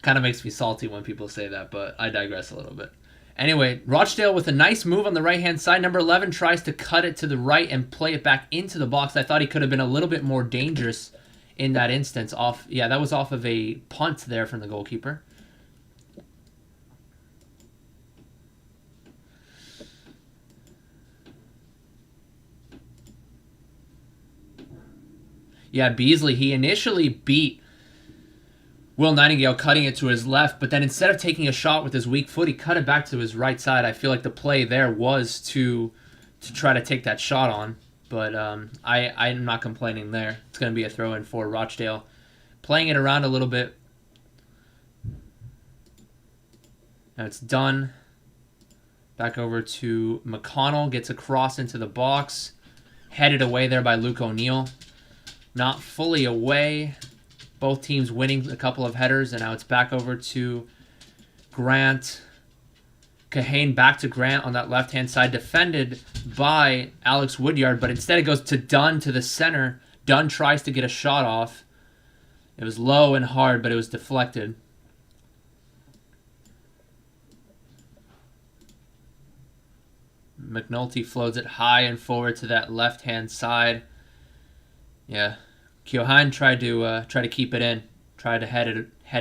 Kind of makes me salty when people say that, but I digress a little bit. Anyway, Rochdale with a nice move on the right-hand side. Number 11 tries to cut it to the right and play it back into the box. I thought he could have been a little bit more dangerous in that instance. Yeah, that was off of a punt there from the goalkeeper. Yeah, Beasley, he initially beat Will Nightingale cutting it to his left, but then instead of taking a shot with his weak foot, he cut it back to his right side. I feel like the play there was to try to take that shot on, but I'm not complaining there. It's going to be a throw-in for Rochdale. Playing it around a little bit. Now it's done. Back over to McConnell, gets a cross into the box. Headed away there by Luke O'Neill. Not fully away. Both teams winning a couple of headers, and now it's back over to Grant. Kahane back to Grant on that left-hand side, defended by Alex Woodyard, but instead it goes to Dunn to the center. Dunn tries to get a shot off. It was low and hard, but it was deflected. McNulty floats it high and forward to that left-hand side. Yeah, Keohane tried to keep it in, tried to head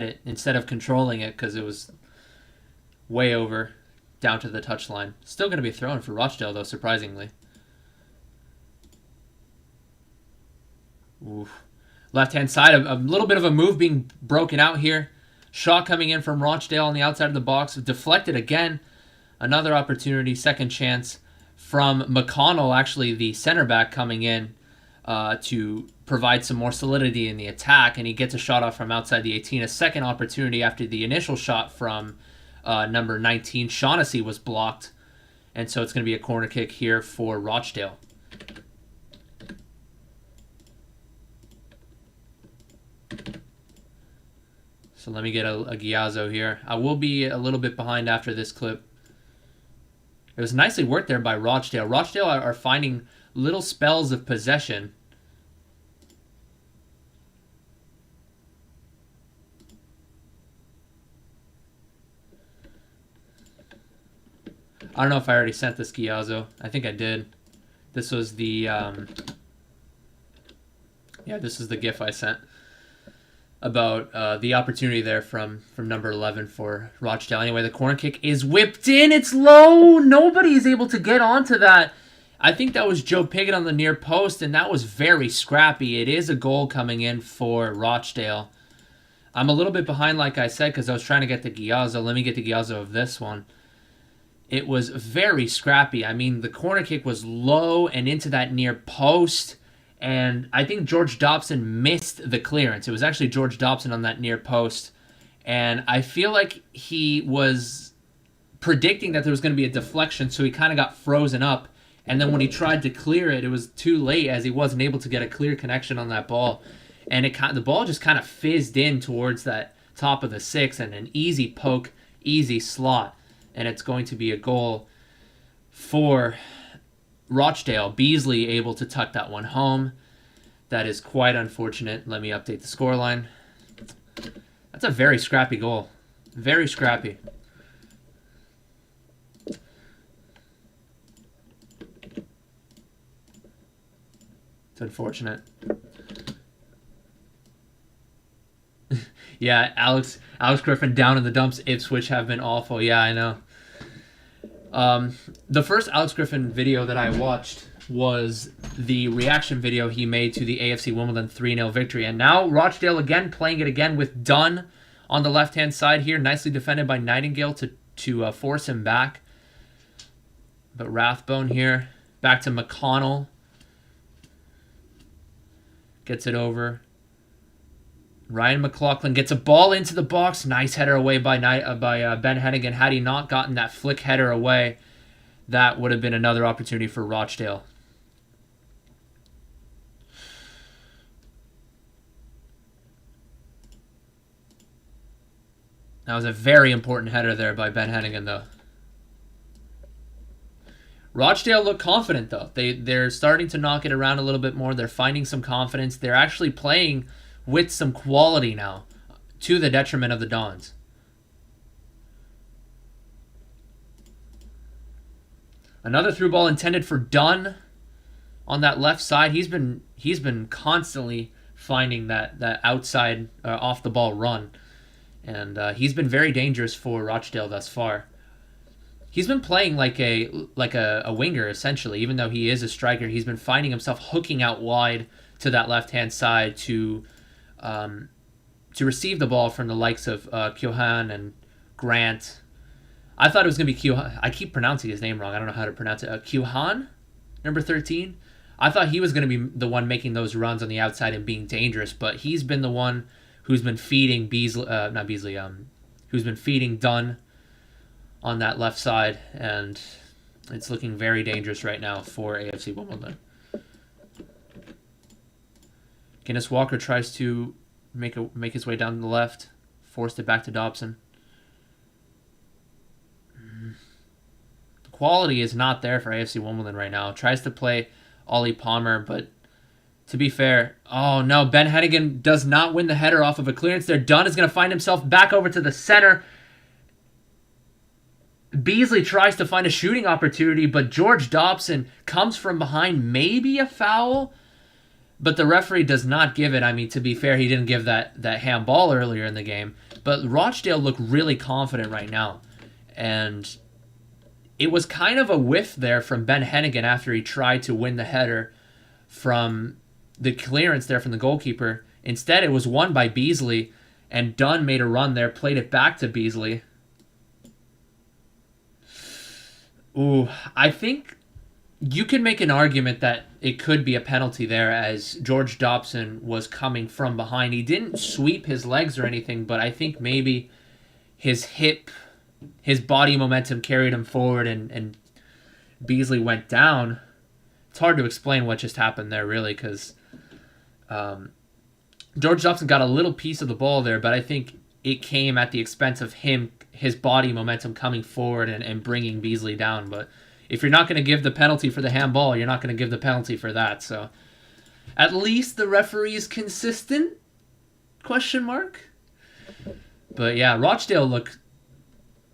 it instead of controlling it because it was way over down to the touchline. Still going to be thrown for Rochdale though, surprisingly. Oof. Left-hand side, a little bit of a move being broken out here. Shot coming in from Rochdale on the outside of the box, deflected again. Another opportunity, second chance from McConnell, actually the center back coming in to provide some more solidity in the attack, and he gets a shot off from outside the 18. A second opportunity after the initial shot from number 19. Shaughnessy was blocked, and so it's going to be a corner kick here for Rochdale. So let me get a Giazzo here. I will be a little bit behind after this clip. It was nicely worked there by Rochdale. Rochdale are finding little spells of possession. I don't know if I already sent this Giazzo. I think I did. This was the yeah, this is the GIF I sent about the opportunity there from number 11 for Rochdale. Anyway, the corner kick is whipped in. It's low. Nobody is able to get onto that. I think that was Joe Piggott on the near post, and that was very scrappy. It is a goal coming in for Rochdale. I'm a little bit behind, like I said, because I was trying to get the Giazzo. Let me get the Giazzo of this one. It was very scrappy. I mean, the corner kick was low and into that near post. And I think George Dobson missed the clearance. It was actually George Dobson on that near post. And I feel like he was predicting that there was going to be a deflection, so he kind of got frozen up. And then when he tried to clear it, it was too late as he wasn't able to get a clear connection on that ball. And the ball just kind of fizzed in towards that top of the 6 and an easy poke, easy slot. And it's going to be a goal for Rochdale. Beasley able to tuck that one home. That is quite unfortunate. Let me update the scoreline. That's a very scrappy goal. Very scrappy. It's unfortunate. Yeah, Alex Griffin down in the dumps. Ipswich have been awful. Yeah, I know. The first Alex Griffin video that I watched was the reaction video he made to the AFC Wimbledon 3-0 victory. And now Rochdale again playing it again with Dunn on the left-hand side here. Nicely defended by Nightingale to force him back. But Rathbone here. Back to McConnell. Gets it over. Ryan McLaughlin gets a ball into the box. Nice header away by Ben Hennigan. Had he not gotten that flick header away, that would have been another opportunity for Rochdale. That was a very important header there by Ben Hennigan, though. Rochdale look confident, though. They're starting to knock it around a little bit more. They're finding some confidence. They're actually playing with some quality now, to the detriment of the Dons. Another through ball intended for Dunn on that left side. He's been constantly finding that outside off the ball run, and he's been very dangerous for Rochdale thus far. He's been playing like a winger essentially, even though he is a striker. He's been finding himself hooking out wide to that left hand side to receive the ball from the likes of Kyohan and Grant. I thought it was going to be Kyohan. I keep pronouncing his name wrong. I don't know how to pronounce it. Kyohan, number 13. I thought he was going to be the one making those runs on the outside and being dangerous, but he's been the one who's been feeding who's been feeding Dunn on that left side, and it's looking very dangerous right now for AFC Wimbledon. Guinness Walker tries to make his way down to the left, forced it back to Dobson. The quality is not there for AFC Wimbledon right now. Tries to play Ollie Palmer, but to be fair, oh no, Ben Hennigan does not win the header off of a clearance there. Dunn is going to find himself back over to the center. Beasley tries to find a shooting opportunity, but George Dobson comes from behind, maybe a foul, but the referee does not give it. I mean, to be fair, he didn't give that handball earlier in the game, but Rochdale look really confident right now, and it was kind of a whiff there from Ben Hennigan after he tried to win the header from the clearance there from the goalkeeper. Instead, it was won by Beasley, and Dunn made a run there, played it back to Beasley. Ooh, I think you can make an argument that it could be a penalty there as George Dobson was coming from behind. He didn't sweep his legs or anything, but I think maybe his body momentum carried him forward and Beasley went down. It's hard to explain what just happened there, really, because George Dobson got a little piece of the ball there, but I think it came at the expense of his body momentum coming forward and bringing Beasley down. But if you're not going to give the penalty for the handball, you're not going to give the penalty for that. So at least the referee is consistent? ? But yeah, Rochdale look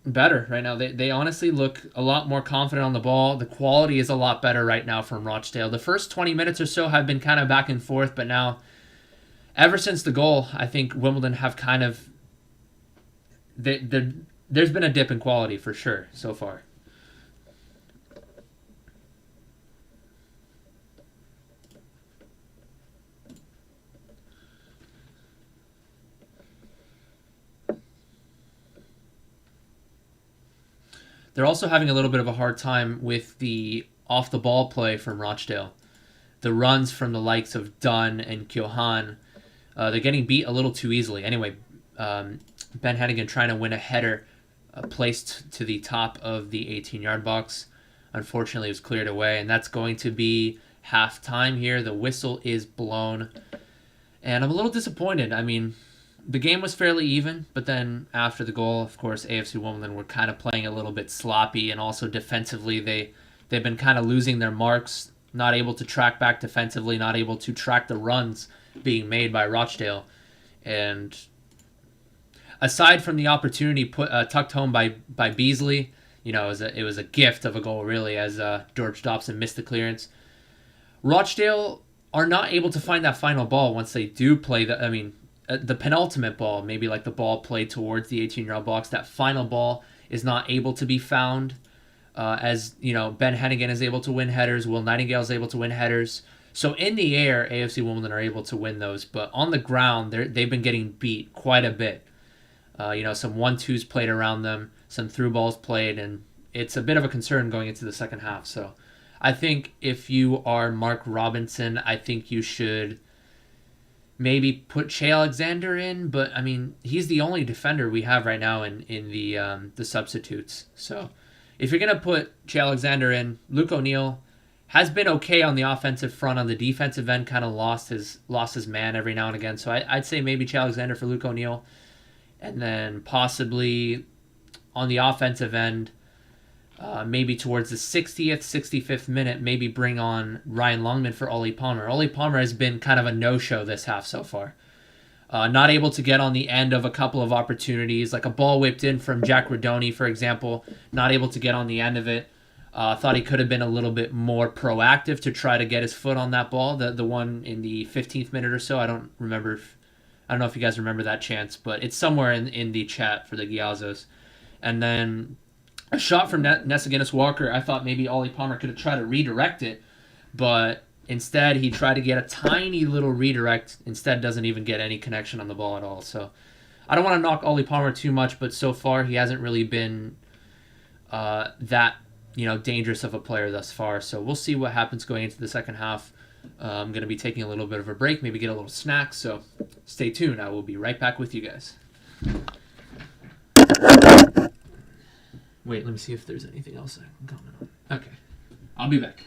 better right now. They honestly look a lot more confident on the ball. The quality is a lot better right now from Rochdale. The first 20 minutes or so have been kind of back and forth, but now, ever since the goal, I think Wimbledon have kind of... There's been a dip in quality for sure so far. They're also having a little bit of a hard time with the off-the-ball play from Rochdale. The runs from the likes of Dunn and Kyohan, they're getting beat a little too easily. Anyway, Ben Hennigan trying to win a header placed to the top of the 18-yard box. Unfortunately, it was cleared away, and that's going to be halftime here. The whistle is blown, and I'm a little disappointed. I mean, the game was fairly even, but then after the goal, of course, AFC Wimbledon were kind of playing a little bit sloppy, and also defensively, they've been kind of losing their marks not able to track back defensively, not able to track the runs being made by Rochdale. And aside from the opportunity tucked home by Beasley, it was a gift of a goal, really, as George Dobson missed the clearance. Rochdale are not able to find that final ball once they do play the penultimate ball, maybe like the ball played towards the 18-yard box. That final ball is not able to be found. As Ben Hennigan is able to win headers, Will Nightingale is able to win headers. So in the air, AFC Wimbledon are able to win those, but on the ground, they've been getting beat quite a bit. Some 1-2s played around them, some through balls played, and it's a bit of a concern going into the second half. So I think if you are Mark Robinson, I think you should maybe put Che Alexander in, but I mean, he's the only defender we have right now in the substitutes. So if you're going to put Che Alexander in, Luke O'Neill has been okay on the offensive front. On the defensive end, kind of lost his man every now and again. So I'd say maybe Che Alexander for Luke O'Neill. And then possibly on the offensive end, maybe towards the 60th, 65th minute, maybe bring on Ryan Longman for Ollie Palmer. Ollie Palmer has been kind of a no-show this half so far. Not able to get on the end of a couple of opportunities, like a ball whipped in from Jack Radoni, for example, not able to get on the end of it. Thought he could have been a little bit more proactive to try to get his foot on that ball, the one in the 15th minute or so. I don't know if you guys remember that chance, but it's somewhere in the chat for the Gyazos. And then a shot from Nessa Guinness-Walker, I thought maybe Ollie Palmer could have tried to redirect it, but instead he tried to get a tiny little redirect. Instead doesn't even get any connection on the ball at all. So I don't want to knock Ollie Palmer too much, but so far he hasn't really been that dangerous of a player thus far. So we'll see what happens going into the second half. I'm going to be taking a little bit of a break, maybe get a little snack, so stay tuned. I will be right back with you guys. Wait, let me see if there's anything else I can comment on. Okay, I'll be back.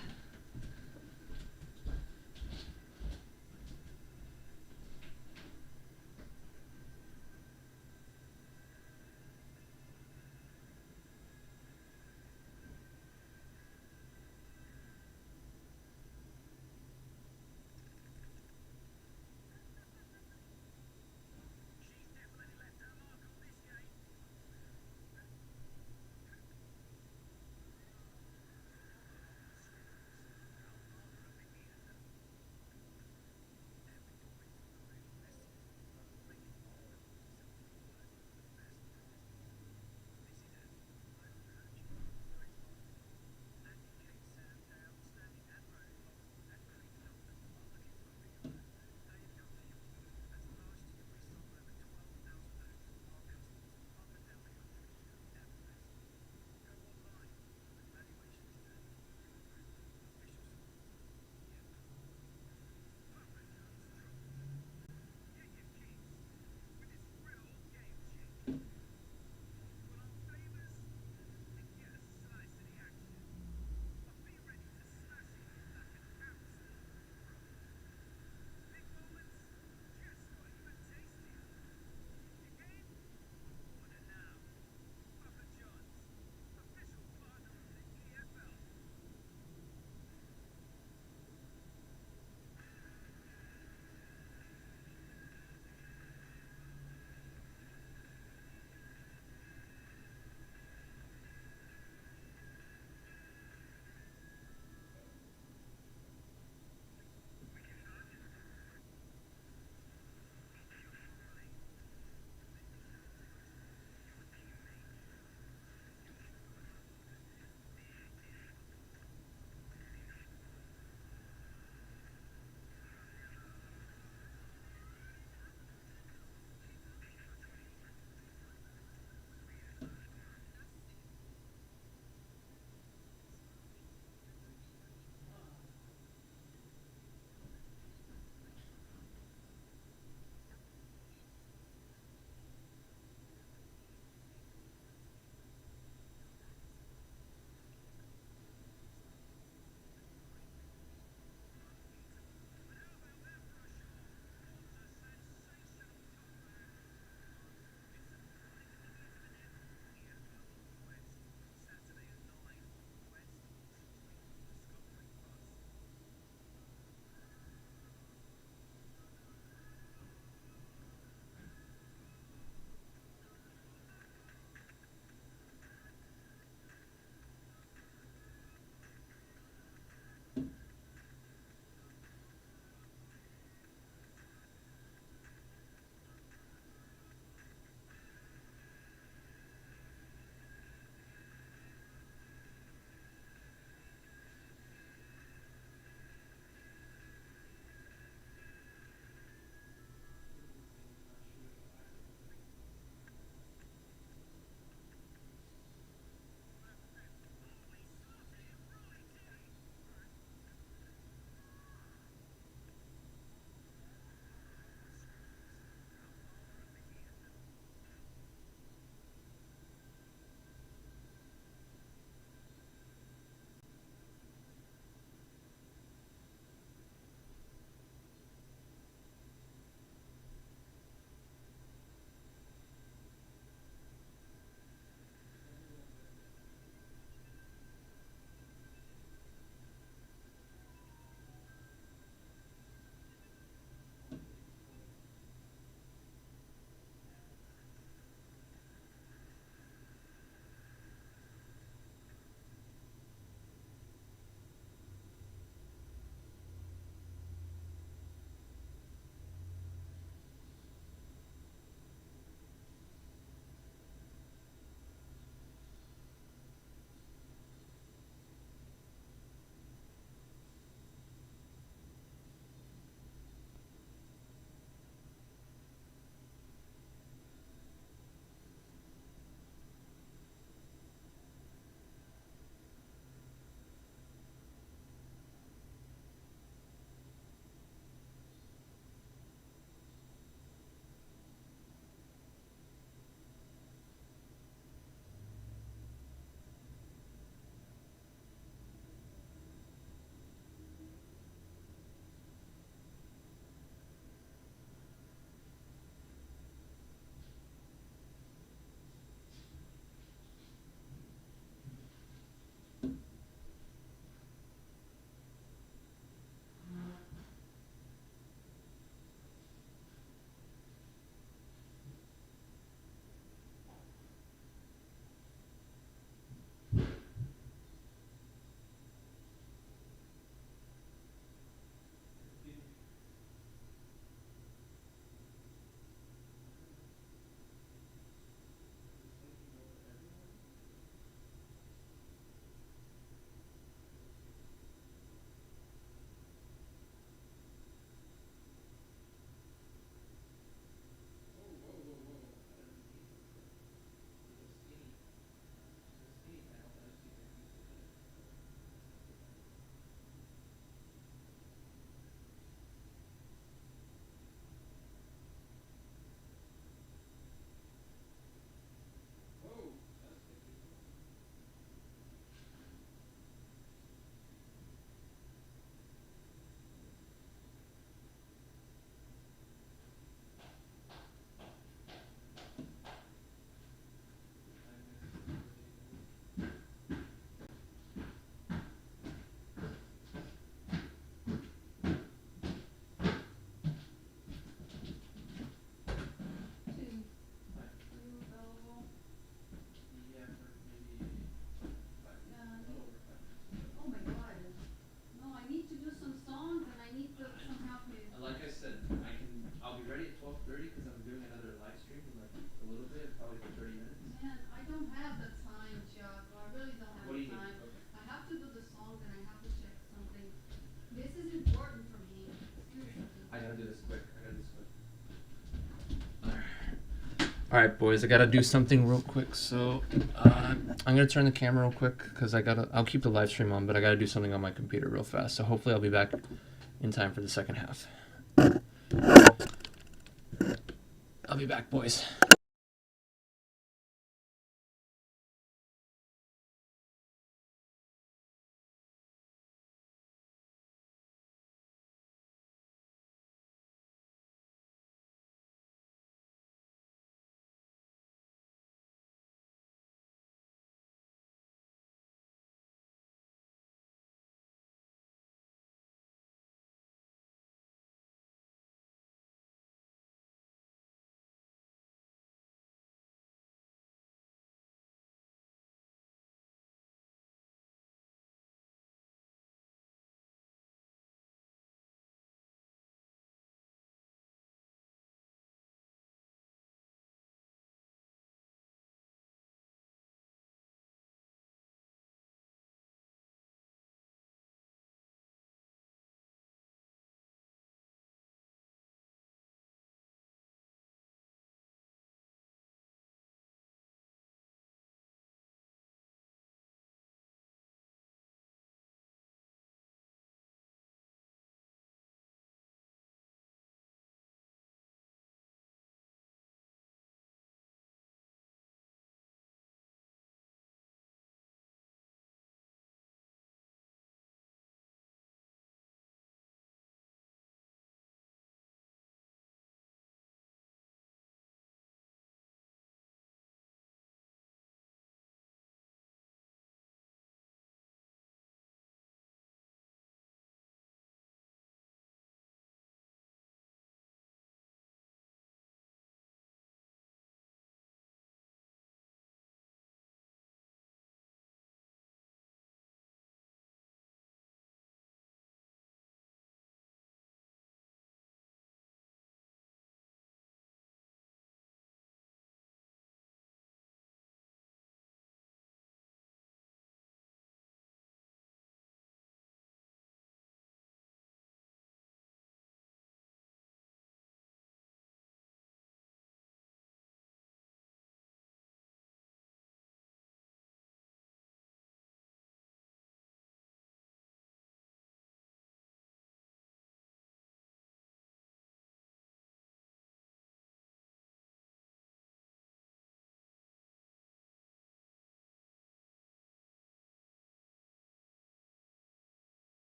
All right, boys, I gotta do something real quick. So I'm gonna turn the camera real quick because I'll keep the live stream on, but I gotta do something on my computer real fast. So hopefully I'll be back in time for the second half. I'll be back, boys.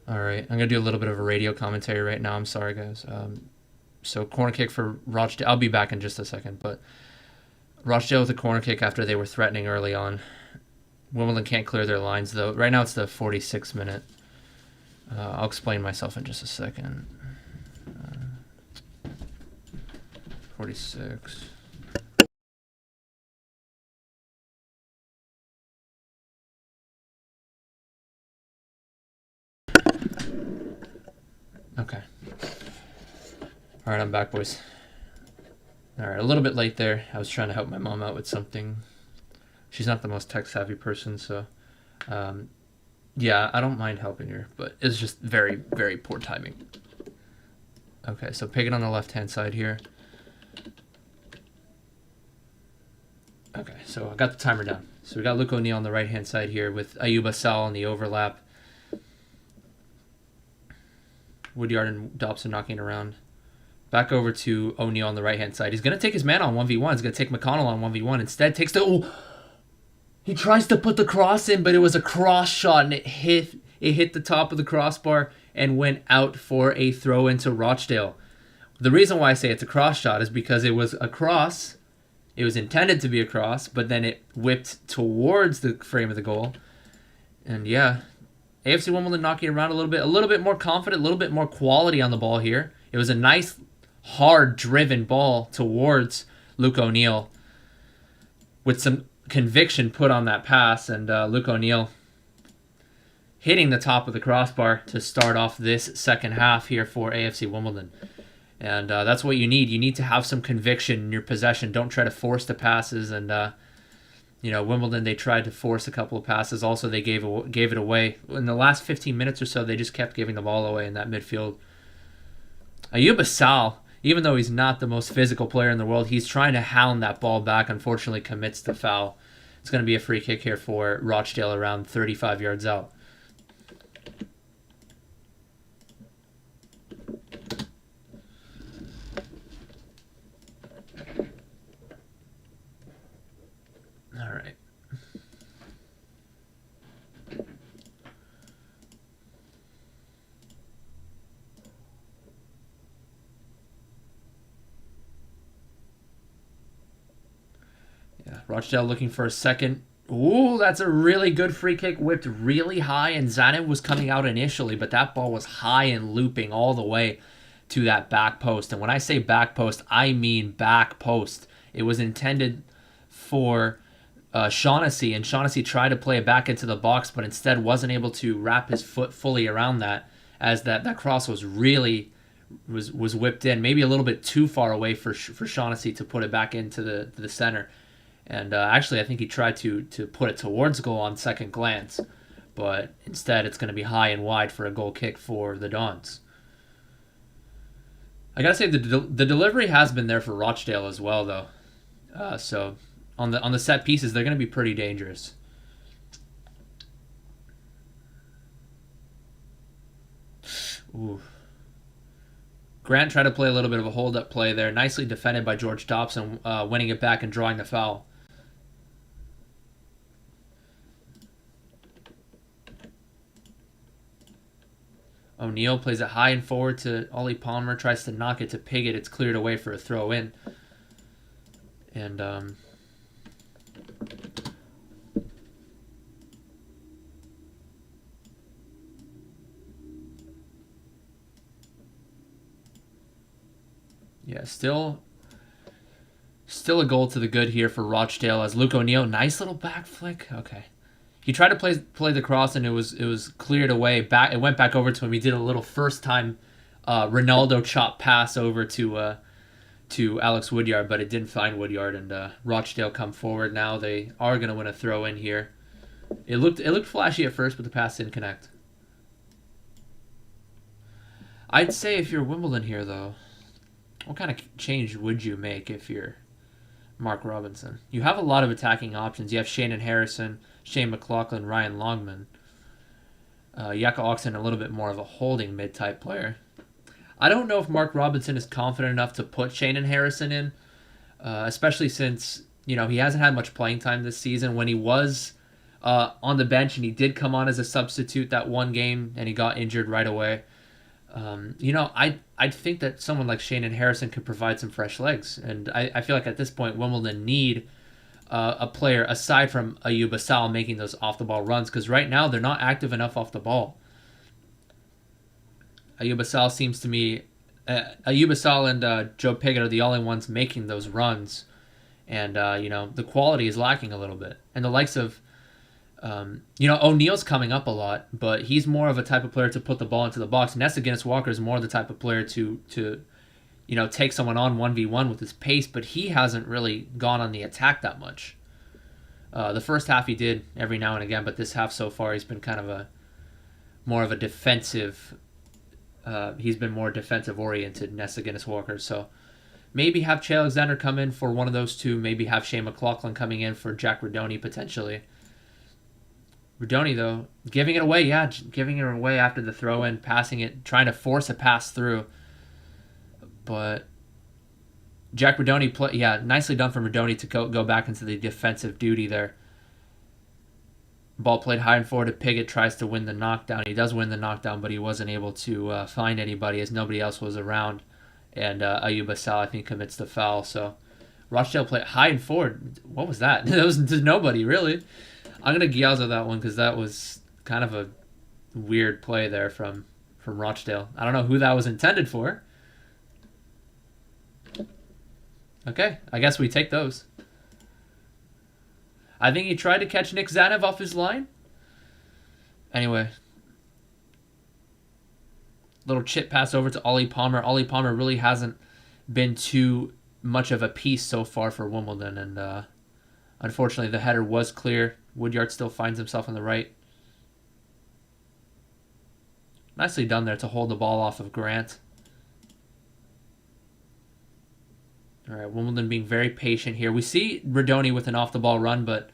All right, I'm gonna do a little bit of a radio commentary right now. I'm sorry, guys. So corner kick for Rochdale. I'll be back in just a second, but Rochdale with a corner kick after they were threatening early on. Wimbledon can't clear their lines though. Right now it's the 46th minute. I'll explain myself in just a second. 46. Okay. All right, I'm back, boys. All right, a little bit late there. I was trying to help my mom out with something. She's not the most tech-savvy person, so yeah, I don't mind helping her, but it's just very, very poor timing. Okay, so Piggott on the left-hand side here. Okay, so I got the timer down. So we got Luke O'Neill on the right-hand side here with Ayuba Sal on the overlap. Woodyard and Dobson knocking around. Back over to O'Neill on the right-hand side. He's going to take his man on 1v1. He's going to take McConnell on 1v1. Instead, takes the... Oh, he tries to put the cross in, but it was a cross shot, and it hit the top of the crossbar and went out for a throw into Rochdale. The reason why I say it's a cross shot is because it was a cross. It was intended to be a cross, but then it whipped towards the frame of the goal. And yeah, AFC Wimbledon knocking around a little bit more confident, a little bit more quality on the ball here. It was a nice, hard driven ball towards Luke O'Neill with some conviction put on that pass, and Luke O'Neill hitting the top of the crossbar to start off this second half here for AFC Wimbledon. And that's what you need. You need to have some conviction in your possession. Don't try to force the passes. And Wimbledon, they tried to force a couple of passes. Also, they gave it away in the last 15 minutes or so. They just kept giving the ball away in that midfield. Ayuba Sal, even though he's not the most physical player in the world, he's trying to hound that ball back. Unfortunately, commits the foul. It's going to be a free kick here for Rochdale around 35 yards out. All right. Yeah, Rochdale looking for a second. Ooh, that's a really good free kick, whipped really high, and Zanev was coming out initially, but that ball was high and looping all the way to that back post. And when I say back post, I mean back post. It was intended for Shaughnessy, and Shaughnessy tried to play it back into the box, but instead wasn't able to wrap his foot fully around that, as that cross was really was whipped in, maybe a little bit too far away for Shaughnessy to put it back into the center. And actually, I think he tried to put it towards goal on second glance, but instead it's going to be high and wide for a goal kick for the Dons. I gotta say the delivery has been there for Rochdale as well, though. So on the set pieces, they're going to be pretty dangerous. Ooh. Grant tried to play a little bit of a hold-up play there. Nicely defended by George Dobson, winning it back and drawing the foul. O'Neill plays it high and forward to Ollie Palmer. Tries to knock it to Piggott. It's cleared away for a throw-in. And yeah, still a goal to the good here for Rochdale as Luke O'Neill, nice little back flick. Okay, he tried to play the cross and it was cleared away. Back, it went back over to him. He did a little first time Ronaldo chop pass over to Alex Woodyard, but it didn't find Woodyard, and Rochdale come forward now. They are going to win a throw in here. It looked flashy at first, but the pass didn't connect. I'd say if you're Wimbledon here, though, what kind of change would you make if you're Mark Robinson? You have a lot of attacking options. You have Shannon Harrison, Shane McLaughlin, Ryan Longman. Yaka Oxen, a little bit more of a holding mid-type player. I don't know if Mark Robinson is confident enough to put Shannon Harrison in, especially since he hasn't had much playing time this season. When he was on the bench, and he did come on as a substitute that one game, and he got injured right away. I think that someone like Shane and Harrison could provide some fresh legs, and I feel like at this point Wimbledon need a player aside from Ayub Assal making those off the ball runs, because right now they're not active enough off the ball. Ayub Assal seems to me, Ayub Assal and Joe Pigott are the only ones making those runs, and the quality is lacking a little bit. And the likes of O'Neill's coming up a lot, but he's more of a type of player to put the ball into the box. Nessa Guinness Walker is more the type of player to take someone on 1v1 with his pace, but he hasn't really gone on the attack that much. The first half he did every now and again, but this half so far he's been kind of more of a defensive. He's been more defensive oriented, Nessa Guinness Walker. So maybe have Che Alexander come in for one of those two. Maybe have Shane McLaughlin coming in for Jack Redoni potentially. Redoni, though, giving it away after the throw-in, passing it, trying to force a pass through. But Jack Redoni, nicely done from Redoni to go back into the defensive duty there. Ball played high and forward to Pigott, tries to win the knockdown. He does win the knockdown, but he wasn't able to find anybody as nobody else was around. And Ayub Assal, I think, commits the foul. So Rochdale played high and forward. What was that? That was nobody, really. I'm going to Giazzo that one because that was kind of a weird play there from Rochdale. I don't know who that was intended for. Okay, I guess we take those. I think he tried to catch Nick Zanev off his line. Anyway. Little chip pass over to Ollie Palmer. Ollie Palmer really hasn't been too much of a piece so far for Wimbledon, and unfortunately the header was clear. Woodyard still finds himself on the right. Nicely done there to hold the ball off of Grant. All right, Wimbledon being very patient here. We see Redoni with an off-the-ball run, but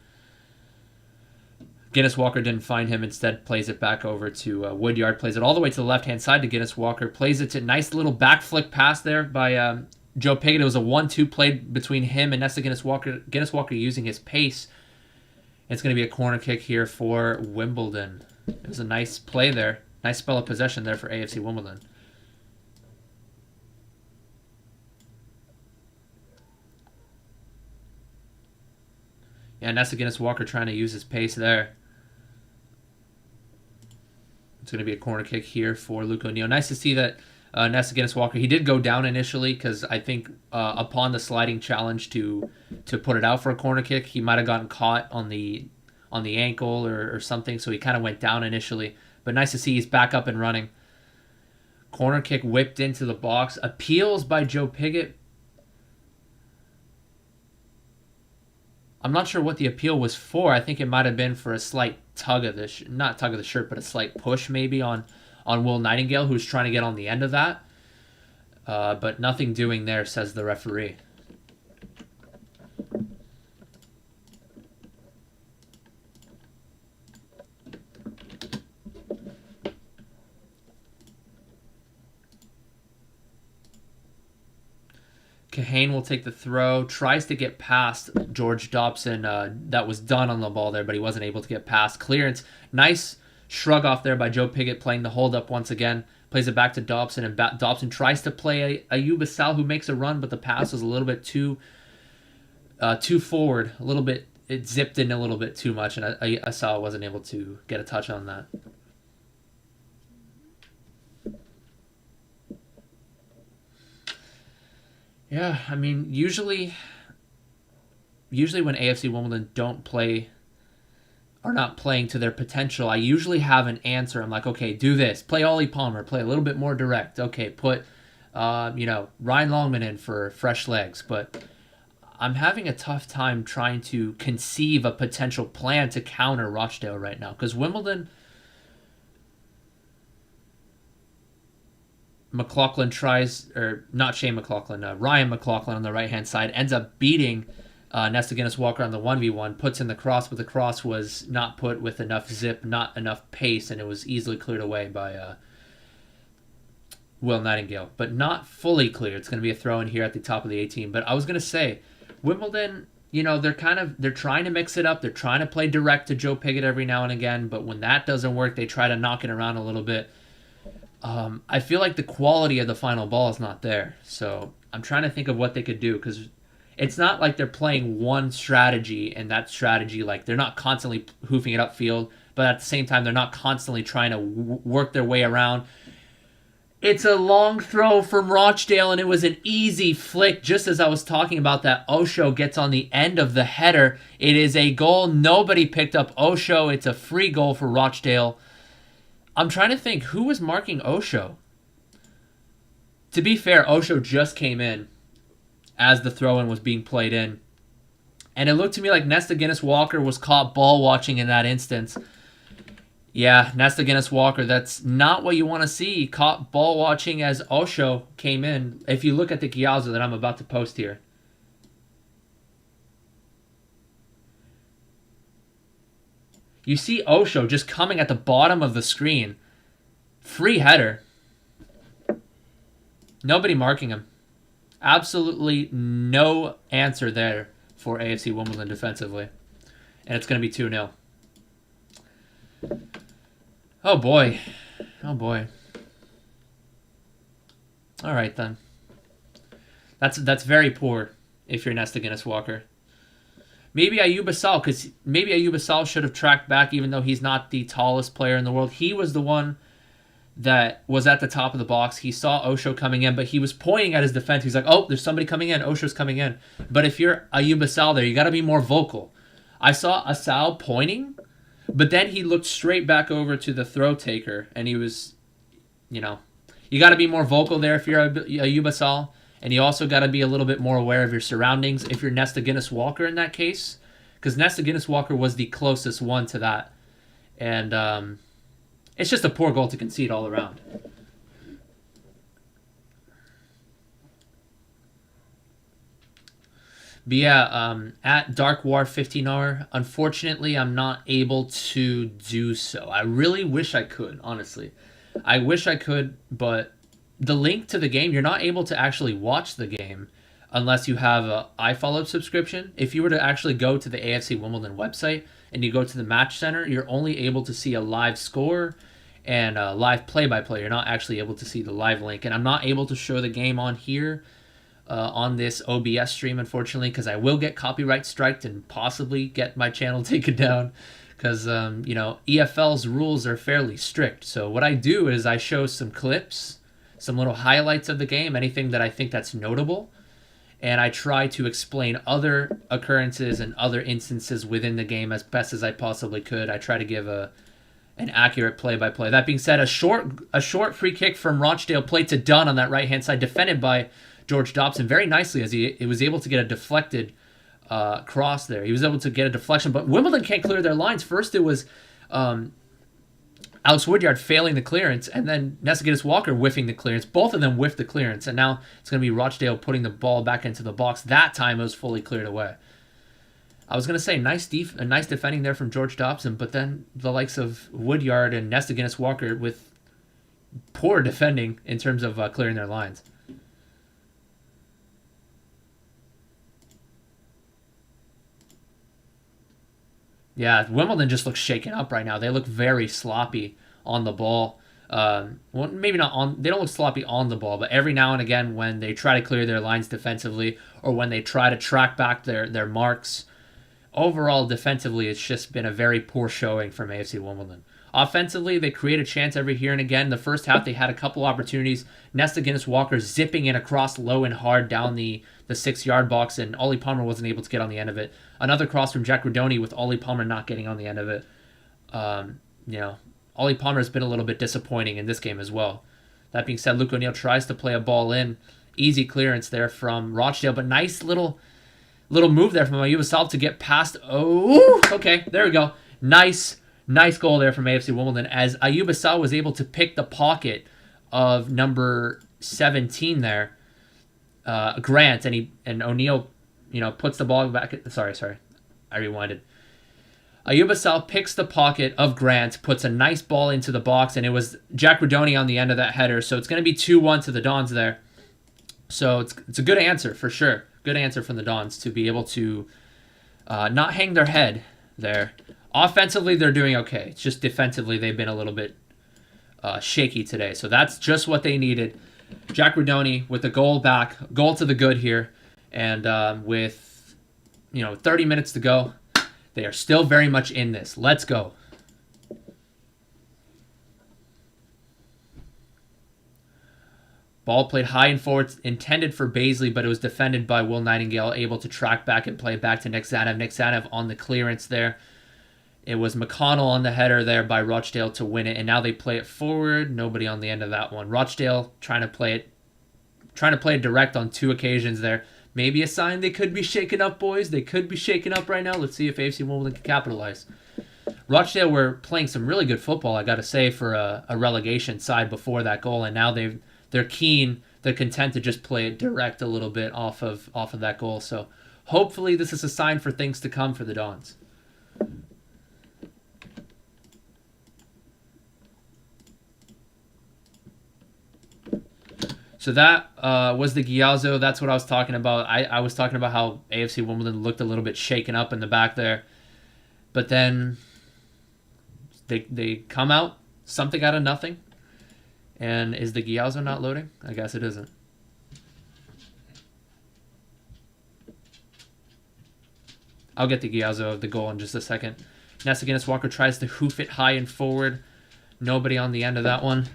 Guinness Walker didn't find him. Instead, plays it back over to Woodyard. Plays it all the way to the left-hand side to Guinness Walker. Plays it to nice little back flick pass there by Joe Pigott. It was a 1-2 played between him and Nessa Guinness Walker. Guinness Walker using his pace. It's going to be a corner kick here for Wimbledon. It was a nice play there. Nice spell of possession there for AFC Wimbledon. Yeah, Nessa Guinness Walker trying to use his pace there. It's going to be a corner kick here for Luke O'Neill. Nice to see that Nessa Guinness Walker, he did go down initially because I think upon the sliding challenge to put it out for a corner kick, he might have gotten caught on the ankle or something, so he kind of went down initially. But nice to see he's back up and running. Corner kick whipped into the box. Appeals by Joe Pigott. I'm not sure what the appeal was for. I think it might have been for a slight tug of the not tug of the shirt, but a slight push maybe on Will Nightingale, who's trying to get on the end of that. But nothing doing there, says the referee. Kahane will take the throw, tries to get past George Dobson. That was done on the ball there, but he wasn't able to get past. Clearance. Nice shrug off there by Joe Pigott, playing the hold up once again. Plays it back to Dobson, and Dobson tries to play Ayub Assal, who makes a run, but the pass was a little bit too forward. A little bit, it zipped in a little bit too much, and Assal wasn't able to get a touch on that. Yeah, I mean, usually when AFC Wimbledon are not playing to their potential, I usually have an answer. I'm like, okay, do this. Play Ollie Palmer. Play a little bit more direct. Okay, put, Ryan Longman in for fresh legs. But I'm having a tough time trying to conceive a potential plan to counter Rochdale right now. Because Wimbledon, McLaughlin tries, or not Shane McLaughlin, Ryan McLaughlin on the right-hand side, ends up beating Nessa Guinness Walker on the 1v1, puts in the cross, but the cross was not put with enough zip, not enough pace, and it was easily cleared away by Will Nightingale. But not fully clear. It's going to be a throw in here at the top of the 18. But I was going to say, Wimbledon, they're trying to mix it up. They're trying to play direct to Joe Pigott every now and again, but when that doesn't work, they try to knock it around a little bit. I feel like the quality of the final ball is not there. So I'm trying to think of what they could do, because it's not like they're playing one strategy, and that strategy, like, they're not constantly hoofing it upfield, but at the same time, they're not constantly trying to work their way around. It's a long throw from Rochdale, and it was an easy flick. Just as I was talking about that, Osho gets on the end of the header. It is a goal. Nobody picked up Osho. It's a free goal for Rochdale. I'm trying to think, who was marking Osho? To be fair, Osho just came in as the throw-in was being played in. And it looked to me like Nesta Guinness-Walker was caught ball watching in that instance. Yeah, Nesta Guinness-Walker, that's not what you want to see. Caught ball watching as Osho came in. If you look at the Gyazo that I'm about to post here. You see Osho just coming at the bottom of the screen. Free header. Nobody marking him. Absolutely no answer there for AFC Wimbledon defensively. And it's going to be 2-0. Oh boy. Oh boy. All right then. That's very poor if you're Nesta Guinness-Walker. Maybe Ayub Assal, because maybe Ayub Assal should have tracked back, even though he's not the tallest player in the world. He was the one that was at the top of the box. He saw Osho coming in, but he was pointing at his defense. He's like, oh, there's somebody coming in. Osho's coming in. But if you're Ayub Assal there, you got to be more vocal. I saw Assal pointing, but then he looked straight back over to the throw taker, and he was, you got to be more vocal there if you're Ayub Assal. And you also got to be a little bit more aware of your surroundings if you're Nesta Guinness-Walker in that case. Because Nesta Guinness-Walker was the closest one to that. And it's just a poor goal to concede all around. But yeah, at Dark War 15R, unfortunately, I'm not able to do so. I really wish I could, honestly. I wish I could, but the link to the game, you're not able to actually watch the game unless you have a iFollow subscription. If you were to actually go to the AFC Wimbledon website and you go to the Match Center, you're only able to see a live score and a live play-by-play. You're not actually able to see the live link. And I'm not able to show the game on here on this OBS stream, unfortunately, because I will get copyright striked and possibly get my channel taken down. Because, EFL's rules are fairly strict. So what I do is I show some clips, some little highlights of the game, anything that I think that's notable, and I try to explain other occurrences and other instances within the game as best as I possibly could. I try to give an accurate play-by-play. That being said, a short free kick from Rochdale played to Dunn on that right-hand side, defended by George Dobson very nicely as he was able to get a deflected cross there. He was able to get a deflection, but Wimbledon can't clear their lines. First it was Alex Woodyard failing the clearance, and then Nesta Guinness-Walker whiffing the clearance. Both of them whiffed the clearance, and now it's going to be Rochdale putting the ball back into the box. That time it was fully cleared away. I was going to say nice defending there from George Dobson, but then the likes of Woodyard and Nesta Guinness-Walker with poor defending in terms of clearing their lines. Yeah, Wimbledon just looks shaken up right now. They look very sloppy on the ball. Well, maybe not on. They don't look sloppy on the ball, but every now and again, when they try to clear their lines defensively, or when they try to track back their marks, overall defensively, it's just been a very poor showing from AFC Wimbledon. Offensively, they create a chance every here and again. The first half, they had a couple opportunities. Nesta Guinness-Walker zipping in across low and hard down the 6-yard box, and Ollie Palmer wasn't able to get on the end of it. Another cross from Jack Rodoni with Ollie Palmer not getting on the end of it. Ollie Palmer has been a little bit disappointing in this game as well. That being said, Luke O'Neill tries to play a ball in. Easy clearance there from Rochdale, but nice little move there from Ayub Assal to get past. Oh, okay, there we go. Nice goal there from AFC Wimbledon as Ayub Assal was able to pick the pocket of number 17 there, Grant, and O'Neill, puts the ball back. Sorry, I rewinded. Ayub Assal picks the pocket of Grant, puts a nice ball into the box, and it was Jack Rodoni on the end of that header. So it's going to be 2-1 to the Dons there. So it's a good answer for sure. Good answer from the Dons to be able to not hang their head there. Offensively, they're doing okay. It's just defensively, they've been a little bit shaky today. So that's just what they needed. Jack Rodoni with the goal back, goal to the good here. And with 30 minutes to go, they are still very much in this. Let's go. Ball played high and forward, intended for Baisley, but it was defended by Will Nightingale, able to track back and play back to Nick Zanev. Nick Zanev on the clearance there. It was McConnell on the header there by Rochdale to win it, and now they play it forward. Nobody on the end of that one. Rochdale trying to play it direct on 2 occasions there. Maybe a sign they could be shaken up, boys. They could be shaken up right now. Let's see if AFC Wimbledon can capitalize. Rochdale were playing some really good football, I got to say, for a relegation side before that goal, and now they're keen, they're content to just play it direct a little bit off of that goal. So hopefully this is a sign for things to come for the Dons. So that was the Giazzo. That's what I was talking about. I was talking about how AFC Wimbledon looked a little bit shaken up in the back there. But then they come out, something out of nothing. And is the Giazzo not loading? I guess it isn't. I'll get the Giazzo of the goal in just a second. Nessa Guinness-Walker tries to hoof it high and forward. Nobody on the end of that one.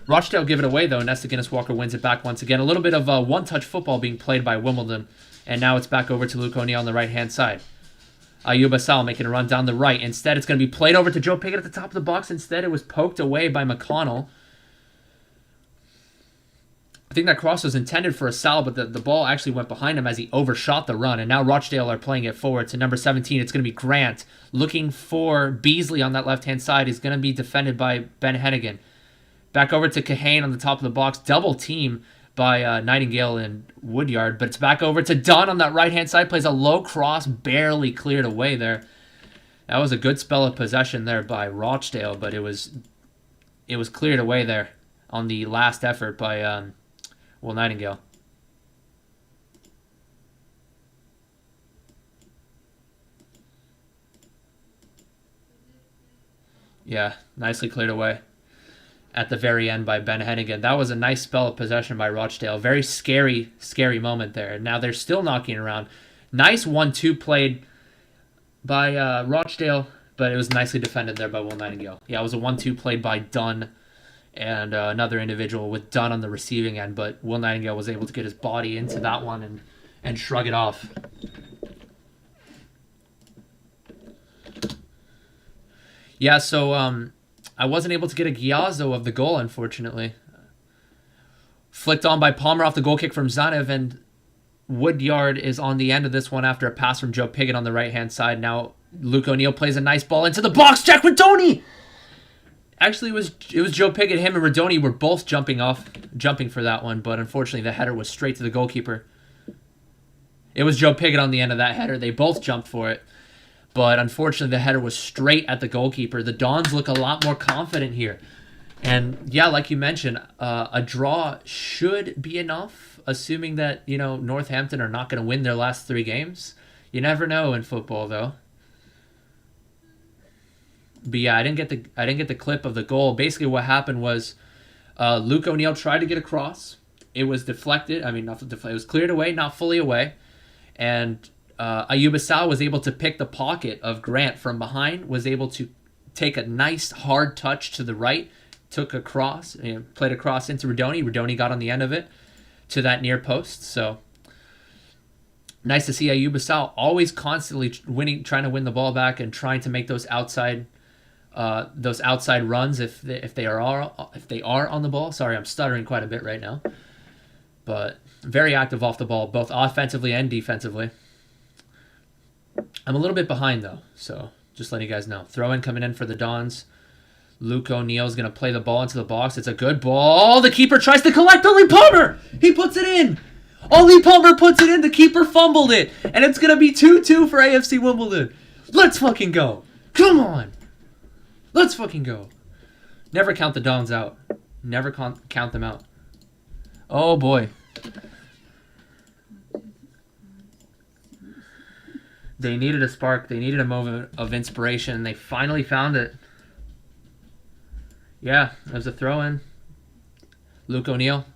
Rochdale give it away, though. Nessa Guinness-Walker wins it back once again. A little bit of one-touch football being played by Wimbledon. And now it's back over to Luke O'Neill on the right-hand side. Ayuba Sal making a run down the right. Instead, it's going to be played over to Joe Pickett at the top of the box. Instead, it was poked away by McConnell. I think that cross was intended for a Sal, but the ball actually went behind him as he overshot the run. And now Rochdale are playing it forward to number 17. It's going to be Grant looking for Beasley on that left-hand side. He's going to be defended by Ben Hennigan. Back over to Kahane on the top of the box. Double team by Nightingale and Woodyard. But it's back over to Dunn on that right-hand side. Plays a low cross, barely cleared away there. That was a good spell of possession there by Rochdale, but it was cleared away there on the last effort by Will Nightingale. Yeah, nicely cleared away at the very end by Ben Hennigan. That was a nice spell of possession by Rochdale. Very scary, scary moment there. Now they're still knocking around. Nice 1-2 played by Rochdale, but it was nicely defended there by Will Nightingale. Yeah, it was a 1-2 played by Dunn and another individual with Dunn on the receiving end, but Will Nightingale was able to get his body into that one and shrug it off. Yeah, so I wasn't able to get a Giazzo of the goal, unfortunately. Flicked on by Palmer off the goal kick from Zanev, and Woodyard is on the end of this one after a pass from Joe Piggott on the right-hand side. Now Luke O'Neill plays a nice ball into the box. Jack Rodoni! Actually, it was Joe Piggott. Him and Rodoni were both jumping for that one, but unfortunately the header was straight to the goalkeeper. It was Joe Piggott on the end of that header. They both jumped for it, but unfortunately the header was straight at the goalkeeper. The Dons look a lot more confident here. And yeah, like you mentioned, a draw should be enough, assuming that, Northampton are not going to win their last 3 games. You never know in football, though. But yeah, I didn't get the clip of the goal. Basically, what happened was Luke O'Neill tried to get across. It was deflected. I mean, not deflected. It was cleared away, not fully away. And Ayuba Sal was able to pick the pocket of Grant from behind, was able to take a nice hard touch to the right, took a cross, played a cross into Rodoni. Rodoni got on the end of it to that near post. So nice to see Ayuba Sal always constantly trying to win the ball back and trying to make those outside runs if they are on the ball. Sorry, I'm stuttering quite a bit right now. But very active off the ball, both offensively and defensively. I'm a little bit behind though, so just letting you guys know. Throw in coming in for the Dons. Luke O'Neill's going to play the ball into the box. It's a good ball. The keeper tries to collect. Ollie Palmer! He puts it in. Ollie Palmer puts it in. The keeper fumbled it. And it's going to be 2-2 for AFC Wimbledon. Let's fucking go. Come on. Let's fucking go. Never count the Dons out. Never count them out. Oh, boy. They needed a spark. They needed a moment of inspiration. They finally found it. Yeah, it was a throw-in. Luke O'Neill.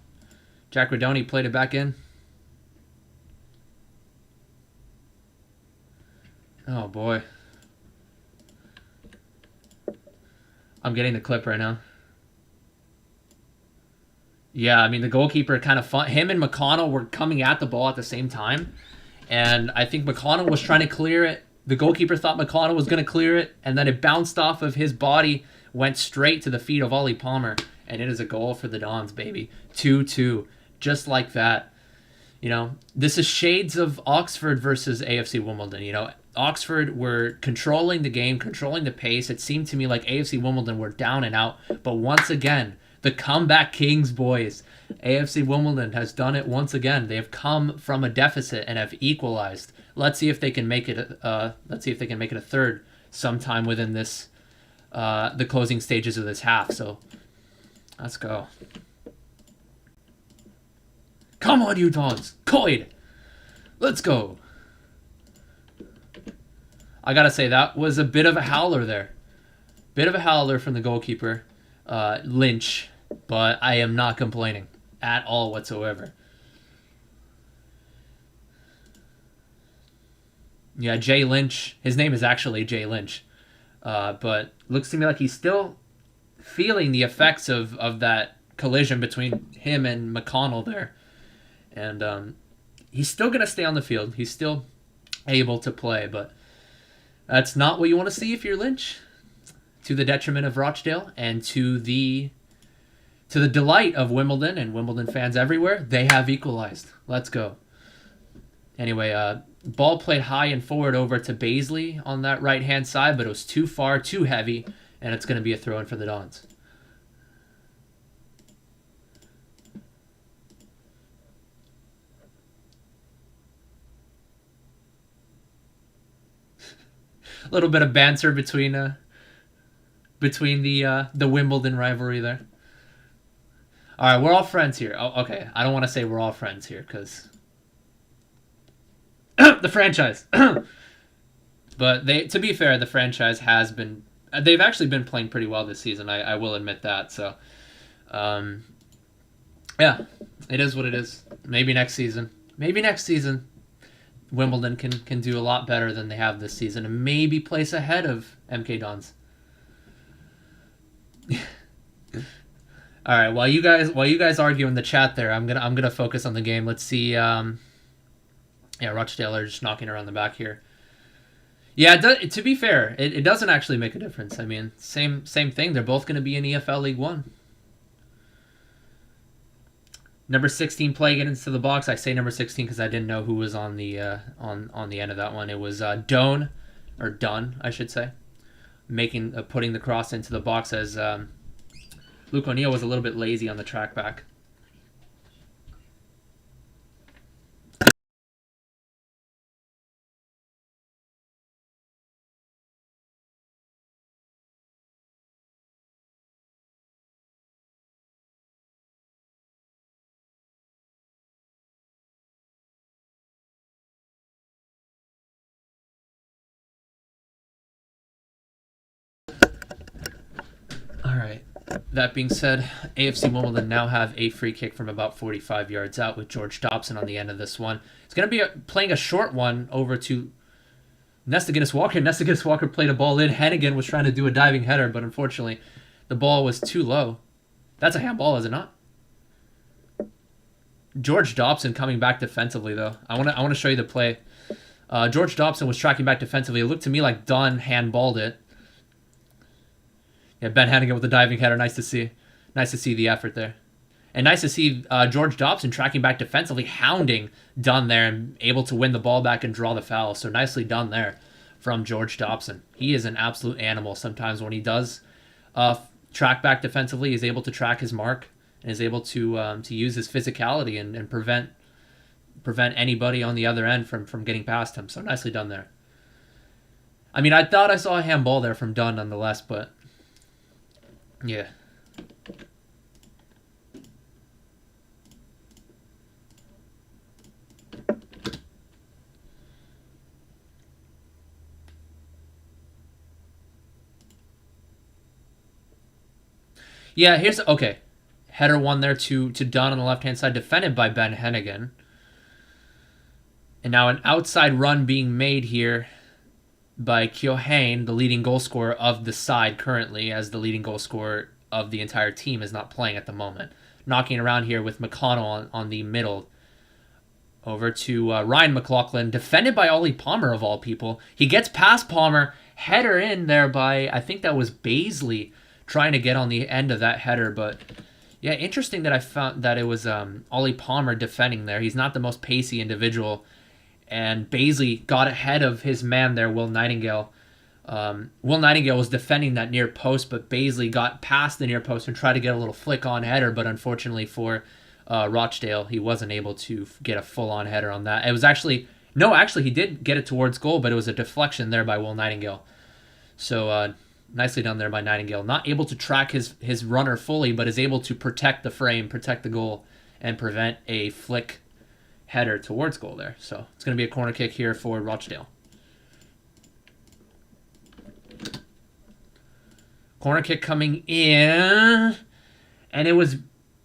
Jack Rodoni played it back in. Oh, boy. I'm getting the clip right now. Yeah, I mean, the goalkeeper kind of fun. Him and McConnell were coming at the ball at the same time. And I think McConnell was trying to clear it. The goalkeeper thought McConnell was going to clear it. And then it bounced off of his body, went straight to the feet of Ollie Palmer. And it is a goal for the Dons, baby. 2-2. Just like that. You know, this is shades of Oxford versus AFC Wimbledon. You know, Oxford were controlling the game, controlling the pace. It seemed to me like AFC Wimbledon were down and out. But once again, the comeback kings, boys. AFC Wimbledon has done it once again. They have come from a deficit and have equalized. Let's see if they can make it. Let's see if they can make it a third sometime within this, the closing stages of this half. So, let's go. Come on, you Dons. COYD. Let's go. I gotta say, that was a bit of a howler there. Bit of a howler from the goalkeeper, Lynch. But I am not complaining at all whatsoever. Yeah, Jay Lynch. His name is actually Jay Lynch. But looks to me like he's still feeling the effects of that collision between him and McConnell there. And he's still going to stay on the field. He's still able to play. But that's not what you want to see if you're Lynch. To the detriment of Rochdale and to the delight of Wimbledon and Wimbledon fans everywhere, they have equalized. Let's go. Anyway, ball played high and forward over to Baisley on that right-hand side, but it was too far, too heavy, and it's going to be a throw-in for the Dons. A little bit of banter between the Wimbledon rivalry there. All right, we're all friends here. Oh, okay, I don't want to say we're all friends here because the franchise. But to be fair, the franchise has been. They've actually been playing pretty well this season. I will admit that. So, yeah, it is what it is. Maybe next season. Wimbledon can do a lot better than they have this season and maybe place ahead of MK Dons. All right. While you guys argue in the chat there, I'm gonna focus on the game. Let's see. Yeah, Rochdale are just knocking around the back here. Yeah, to be fair, it doesn't actually make a difference. I mean, same thing. They're both going to be in EFL League One. Number 16 playing it into the box. I say number 16 because I didn't know who was on the on the end of that one. It was Dunn, I should say, putting the cross into the box as. Luke O'Neill was a little bit lazy on the track back. All right. That being said, AFC Wimbledon now have a free kick from about 45 yards out with George Dobson on the end of this one. It's going to be playing a short one over to Nesta Guinness Walker. Nesta Guinness Walker played a ball in. Hennigan was trying to do a diving header, but unfortunately the ball was too low. That's a handball, is it not? George Dobson coming back defensively, though. I want to show you the play. George Dobson was tracking back defensively. It looked to me like Dunn handballed it. Yeah, Ben Hennigan with the diving header. Nice to see. Nice to see the effort there. And nice to see George Dobson tracking back defensively, hounding Dunn there and able to win the ball back and draw the foul. So nicely done there from George Dobson. He is an absolute animal sometimes when he does track back defensively. He's able to track his mark and is able to use his physicality and prevent anybody on the other end from getting past him. So nicely done there. I mean, I thought I saw a handball there from Dunn nonetheless, but yeah. Yeah, here's okay. Header one there to Dunn on the left-hand side, defended by Ben Hennigan. And now an outside run being made here by Keohane, the leading goal scorer of the side currently, as the leading goal scorer of the entire team is not playing at the moment. Knocking around here with McConnell on the middle. Over to Ryan McLaughlin, defended by Ollie Palmer of all people. He gets past Palmer, header in there by, I think that was Baisley trying to get on the end of that header. But yeah, interesting that I found that it was Ollie Palmer defending there. He's not the most pacey individual. And Baisley got ahead of his man there, Will Nightingale. Will Nightingale was defending that near post, but Baisley got past the near post and tried to get a little flick on header, but unfortunately for Rochdale, he wasn't able to get a full-on header on that. It was actually he did get it towards goal, but it was a deflection there by Will Nightingale. So nicely done there by Nightingale. Not able to track his runner fully, but is able to protect the frame, protect the goal, and prevent a flick header towards goal there. So it's going to be a corner kick here for Rochdale. Corner kick coming in, and it was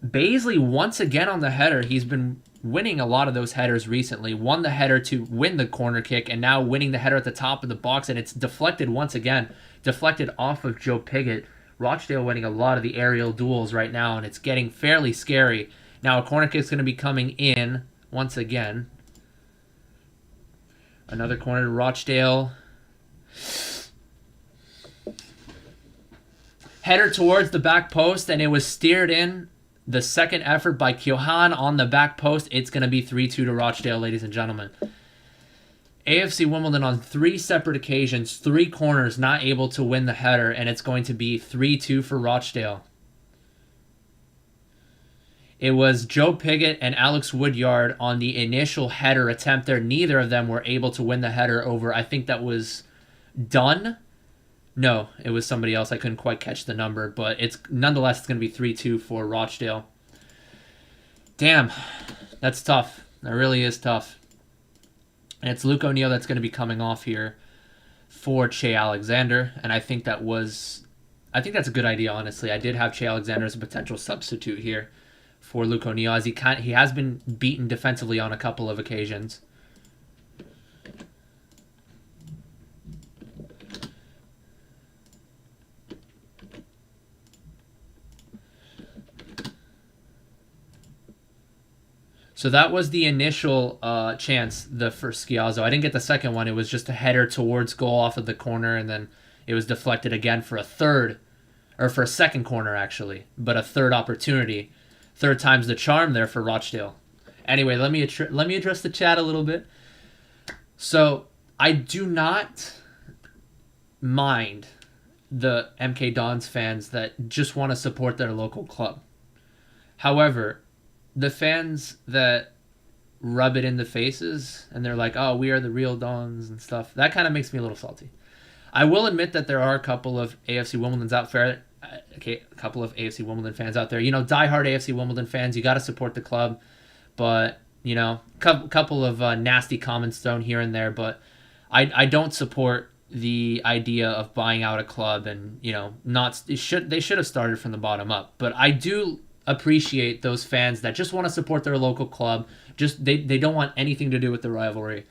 Baisley once again on the header. He's been winning a lot of those headers recently. Won the header to win the corner kick, and now winning the header at the top of the box, and it's deflected once again. Deflected off of Joe Pigott. Rochdale winning a lot of the aerial duels right now, and it's getting fairly scary. Now a corner kick is going to be coming in once again. Another corner to Rochdale. Header towards the back post, and it was steered in. The second effort by Keohane on the back post. It's going to be 3-2 to Rochdale, ladies and gentlemen. AFC Wimbledon on 3 separate occasions, 3 corners, not able to win the header, and it's going to be 3-2 for Rochdale. It was Joe Pigott and Alex Woodyard on the initial header attempt there. Neither of them were able to win the header over, I think that was Dunn. No, it was somebody else. I couldn't quite catch the number, but nonetheless, it's going to be 3-2 for Rochdale. Damn, that's tough. That really is tough. And it's Luke O'Neill that's going to be coming off here for Che Alexander, and I think that's a good idea, honestly. I did have Che Alexander as a potential substitute here for Luke O'Neill, as he has been beaten defensively on a couple of occasions. So that was the initial chance, the first Schiazzo. I didn't get the second one. It was just a header towards goal off of the corner, and then it was deflected again for a second corner, actually, but a third opportunity. Third time's the charm there for Rochdale. Anyway, let me address the chat a little bit. So I do not mind the MK Dons fans that just want to support their local club. However, the fans that rub it in the faces and they're like, oh, we are the real Dons and stuff, that kind of makes me a little salty. I will admit that there are a couple of AFC Wimbledon's out there. Okay, a couple of AFC Wimbledon fans out there. You know, diehard AFC Wimbledon fans, you got to support the club. But, you know, couple of nasty comments thrown here and there. But I don't support the idea of buying out a club and, you know, they should have started from the bottom up. But I do appreciate those fans that just want to support their local club. Just they don't want anything to do with the rivalry.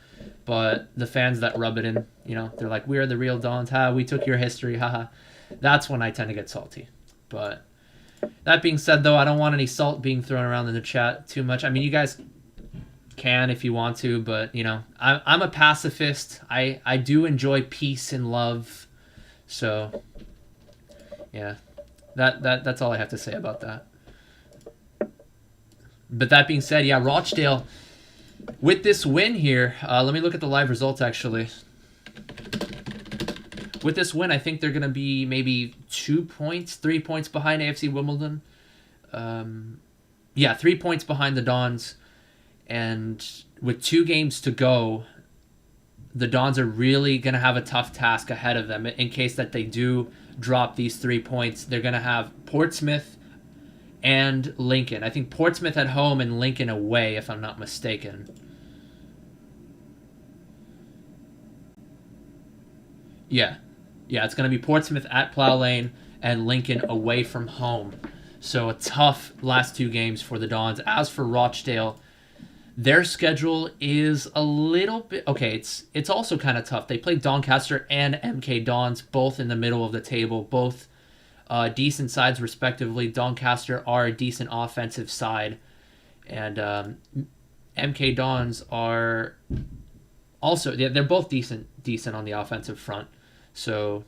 But the fans that rub it in, you know, they're like, we are the real Dons. Ha, we took your history. Haha. That's when I tend to get salty. But that being said, though, I don't want any salt being thrown around in the chat too much. I mean, you guys can if you want to, but, you know, I'm a pacifist. I do enjoy peace and love. So, yeah, that's all I have to say about that. But that being said, yeah, Rochdale, with this win here, let me look at the live results, actually. With this win, I think they're going to be maybe 3 points behind AFC Wimbledon. Yeah, 3 points behind the Dons. And with 2 games to go, the Dons are really going to have a tough task ahead of them. In case that they do drop these 3 points, they're going to have Portsmouth and Lincoln. I think Portsmouth at home and Lincoln away, if I'm not mistaken. Yeah, it's going to be Portsmouth at Plough Lane, and Lincoln away from home. So a tough last 2 games for the Dons. As for Rochdale, their schedule is a little bit... Okay, it's also kind of tough. They play Doncaster and MK Dons, both in the middle of the table, both decent sides respectively. Doncaster are a decent offensive side, and MK Dons are also... Yeah, they're both decent on the offensive front. So...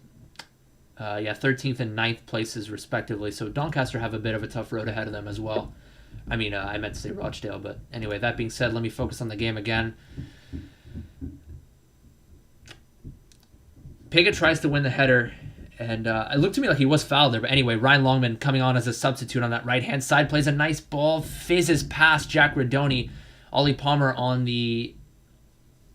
13th and 9th places respectively. So Doncaster have a bit of a tough road ahead of them as well. I mean, I meant to say Rochdale, but anyway, that being said, let me focus on the game again. Piggott tries to win the header, and it looked to me like he was fouled there. But anyway, Ryan Longman coming on as a substitute on that right-hand side, plays a nice ball, fizzes past Jack Radoni. Ollie Palmer on the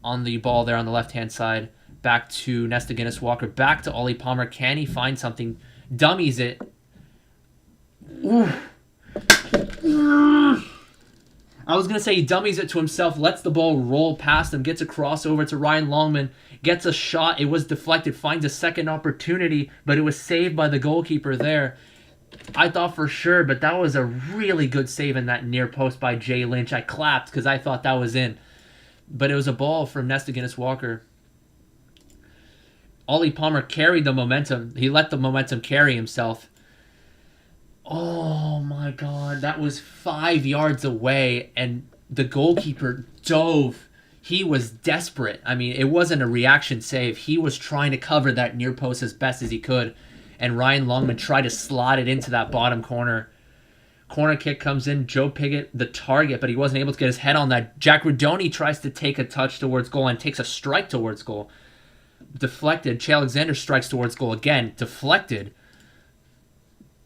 ball there on the left-hand side. Back to Nesta Guinness-Walker. Back to Ollie Palmer. Can he find something? Dummies it. Ooh. I was going to say he dummies it to himself, lets the ball roll past him, gets a crossover to Ryan Longman, gets a shot. It was deflected, finds a second opportunity, but it was saved by the goalkeeper there. I thought for sure, but that was a really good save in that near post by Jay Lynch. I clapped because I thought that was in. But it was a ball from Nesta Guinness-Walker. Ollie Palmer carried the momentum. He let the momentum carry himself. Oh my God, that was 5 yards away, and the goalkeeper dove. He was desperate. I mean, it wasn't a reaction save. He was trying to cover that near post as best as he could, and Ryan Longman tried to slot it into that bottom corner. Corner kick comes in. Joe Piggott, the target, but he wasn't able to get his head on that. Jack Radoni tries to take a touch towards goal and takes a strike towards goal. Deflected. Che Alexander strikes towards goal again. Deflected.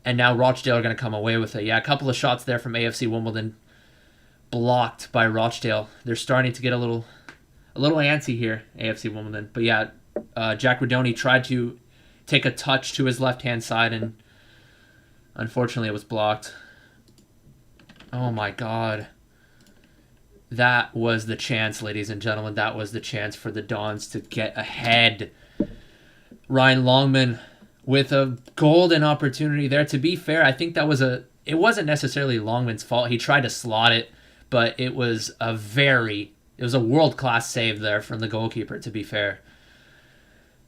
And now Rochdale are going to come away with it. Yeah, a couple of shots there from AFC Wimbledon. Blocked by Rochdale. They're starting to get a little antsy here, AFC Wimbledon. But yeah, Jack Radoni tried to take a touch to his left-hand side, and unfortunately it was blocked. Oh my God. That was the chance, ladies and gentlemen. That was the chance for the Dons to get ahead. Ryan Longman with a golden opportunity there. To be fair, I think it wasn't necessarily Longman's fault. He tried to slot it, but it was a world-class save there from the goalkeeper, to be fair.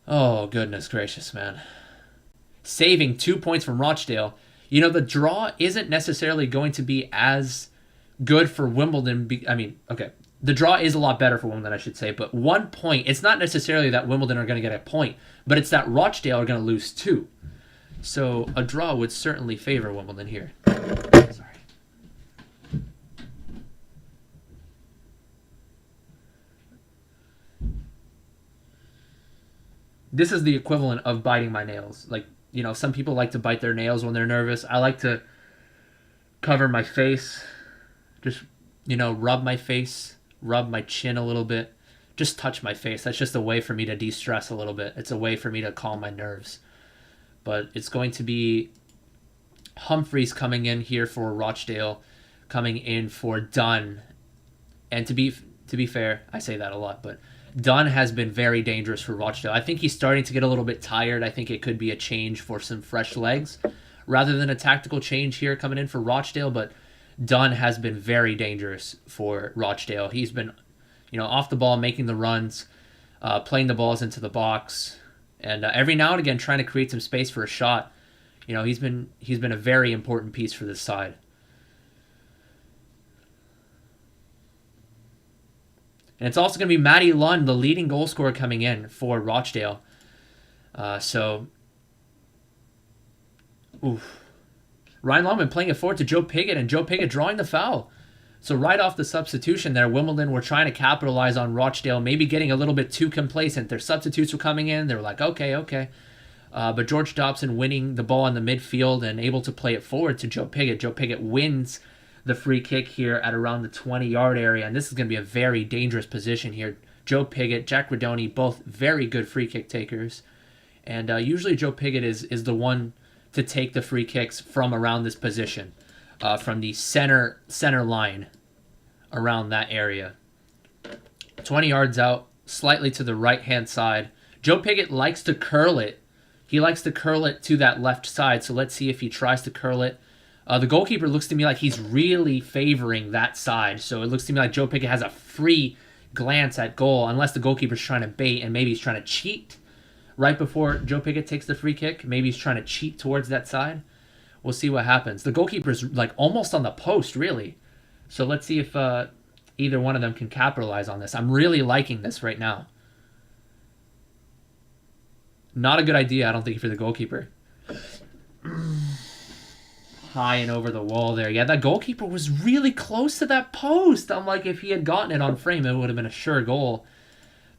Oh, goodness gracious, man. Saving 2 points from Rochdale. You know, the draw isn't necessarily going to be as good for Wimbledon. The draw is a lot better for Wimbledon, I should say, but 1 point, it's not necessarily that Wimbledon are going to get a point, but it's that Rochdale are going to lose 2. So a draw would certainly favor Wimbledon here. Sorry. This is the equivalent of biting my nails. Like, you know, some people like to bite their nails when they're nervous. I like to cover my face, just, you know, rub my face, rub my chin a little bit, just touch my face. That's just a way for me to de-stress a little bit. It's a way for me to calm my nerves. But it's going to be Humphreys coming in here for Rochdale, coming in for Dunn. And to be fair, I say that a lot, but Dunn has been very dangerous for Rochdale. I think he's starting to get a little bit tired. I think it could be a change for some fresh legs rather than a tactical change here coming in for Rochdale, but Dunn has been very dangerous for Rochdale. He's been, you know, off the ball, making the runs, playing the balls into the box, and every now and again trying to create some space for a shot. You know, he's been a very important piece for this side. And it's also going to be Matty Lund, the leading goal scorer, coming in for Rochdale. Ryan Longman playing it forward to Joe Piggott, and Joe Piggott drawing the foul. So right off the substitution there, Wimbledon were trying to capitalize on Rochdale, maybe getting a little bit too complacent. Their substitutes were coming in. They were like, okay. But George Dobson winning the ball in the midfield and able to play it forward to Joe Piggott. Joe Piggott wins the free kick here at around the 20-yard area, and this is going to be a very dangerous position here. Joe Piggott, Jack Radoni, both very good free kick takers. And usually Joe Piggott is the one to take the free kicks from around this position, from the center line around that area. 20 yards out, slightly to the right-hand side. Joe Piggott likes to curl it He likes to curl it to that left side, so let's see if he tries to curl it. The goalkeeper looks to me like he's really favoring that side, so it looks to me like Joe Pickett has a free glance at goal, unless the goalkeeper's trying to bait and maybe he's trying to cheat right before Joe Pickett takes the free kick. Maybe he's trying to cheat towards that side. We'll see what happens. The goalkeeper's like almost on the post, really. So let's see if either one of them can capitalize on this. I'm really liking this right now. Not a good idea, I don't think, for the goalkeeper. High and over the wall there. Yeah, that goalkeeper was really close to that post. I'm like, if he had gotten it on frame, it would have been a sure goal.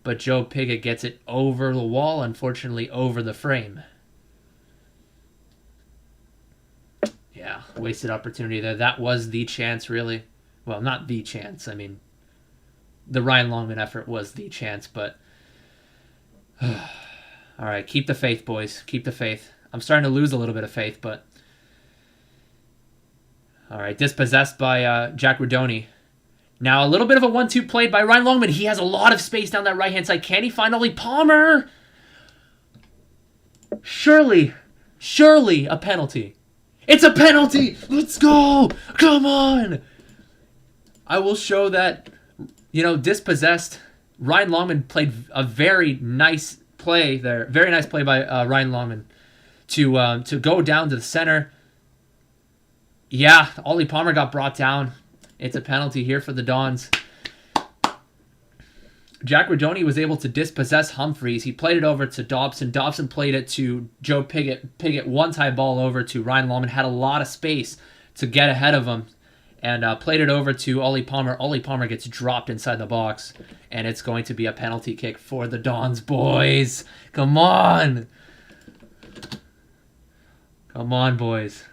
But Joe Pickett gets it over the wall, unfortunately over the frame. Yeah, wasted opportunity there. That was the chance, really. Well, not the chance. I mean, the Ryan Longman effort was the chance, but... All right, keep the faith, boys. Keep the faith. I'm starting to lose a little bit of faith, but... All right, dispossessed by Jack Rodoni. Now, a little bit of a 1-2 played by Ryan Longman. He has a lot of space down that right-hand side. Can he find Ollie Palmer? Surely a penalty. It's a penalty! Let's go! Come on! I will show that, dispossessed. Ryan Longman played a very nice play there. Very nice play by Ryan Longman to go down to the center. Yeah, Ollie Palmer got brought down. It's a penalty here for the Dons. Jack Rodoni was able to dispossess Humphreys. He played it over to Dobson. Dobson played it to Joe Pickett. Pickett one-tie ball over to Ryan Longman. Had a lot of space to get ahead of him. And played it over to Ollie Palmer. Ollie Palmer gets dropped inside the box. And it's going to be a penalty kick for the Dons, boys. Come on. Come on, boys.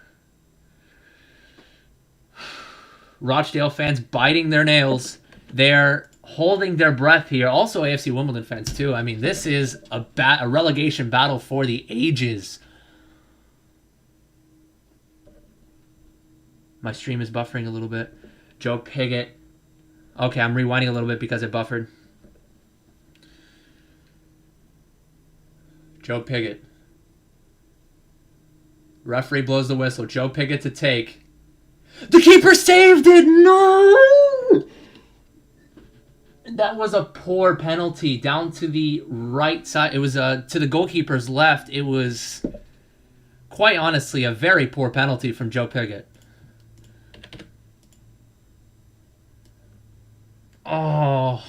Rochdale fans biting their nails. They're holding their breath here. Also AFC Wimbledon fans, too. I mean, this is a relegation battle for the ages. My stream is buffering a little bit. Joe Pickett. Okay, I'm rewinding a little bit because it buffered. Joe Pickett. Referee blows the whistle. Joe Pickett to take. The keeper saved it! No! That was a poor penalty. Down to the right side. It was to the goalkeeper's left. It was, quite honestly, a very poor penalty from Joe Pickett. Oh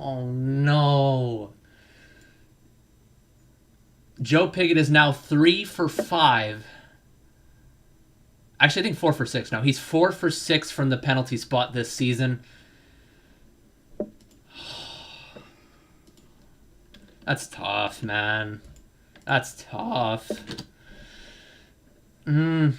no. Joe Pickett is now 3 for 5. Actually, I think 4 for 6 now. He's 4 for 6 from the penalty spot this season. That's tough, man. That's tough. Jay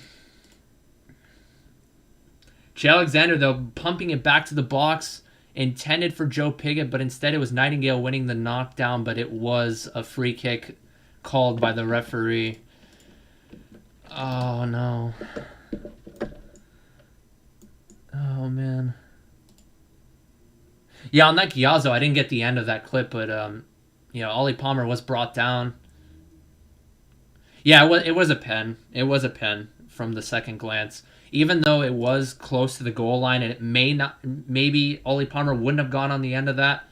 Alexander, though, pumping it back to the box, intended for Joe Pickett, but instead it was Nightingale winning the knockdown, but it was a free kick called by the referee. Oh, no. Oh, man. Yeah, on that Giazzo, I didn't get the end of that clip, but, Ollie Palmer was brought down. Yeah, it was a pen. It was a pen from the second glance. Even though it was close to the goal line, and it maybe Ollie Palmer wouldn't have gone on the end of that,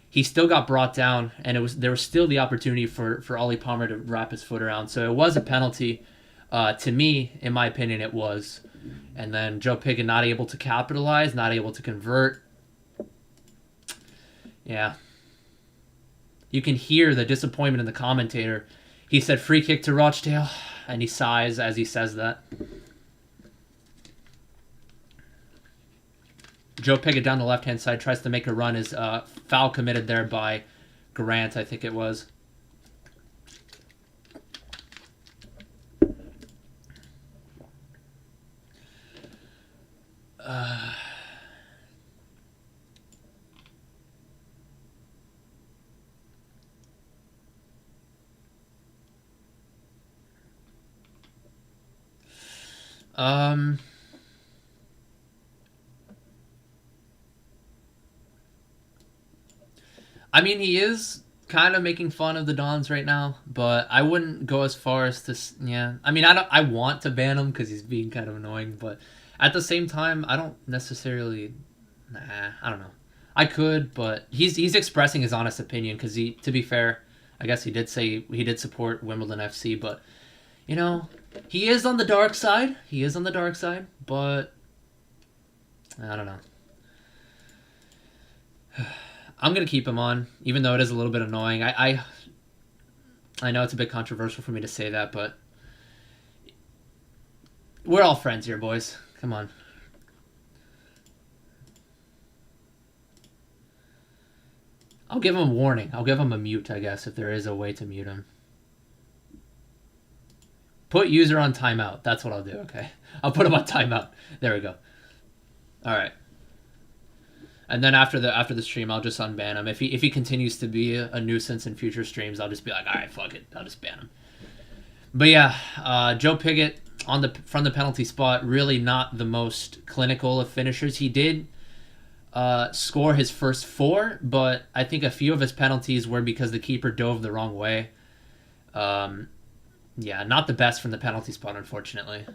he still got brought down, and there was still the opportunity for Ollie Palmer to wrap his foot around. So it was a penalty. To me, in my opinion, it was. And then Joe Pickett not able to capitalize, not able to convert. Yeah. You can hear the disappointment in the commentator. He said free kick to Rochdale, and he sighs as he says that. Joe Pickett down the left-hand side tries to make a run. Is foul committed there by Grant, I think it was. I mean, he is kind of making fun of the Dons right now, but I wouldn't go as far as to. Yeah, I mean, I want to ban him because he's being kind of annoying, but at the same time, I don't necessarily. Nah, I don't know. I could, but he's expressing his honest opinion because to be fair, I guess he did say he did support Wimbledon FC, but he is on the dark side. He is on the dark side, but I don't know. I'm going to keep him on, even though it is a little bit annoying. I know it's a bit controversial for me to say that, but we're all friends here, boys. Come on. I'll give him a warning. I'll give him a mute, I guess, if there is a way to mute him. Put user on timeout. That's what I'll do, okay? I'll put him on timeout. There we go. All right. And then after the stream, I'll just unban him. If he continues to be a nuisance in future streams, I'll just be like, all right, fuck it, I'll just ban him. But yeah, Joe Pigott from the penalty spot, really not the most clinical of finishers. He did score his first 4, but I think a few of his penalties were because the keeper dove the wrong way. Yeah, not the best from the penalty spot, unfortunately.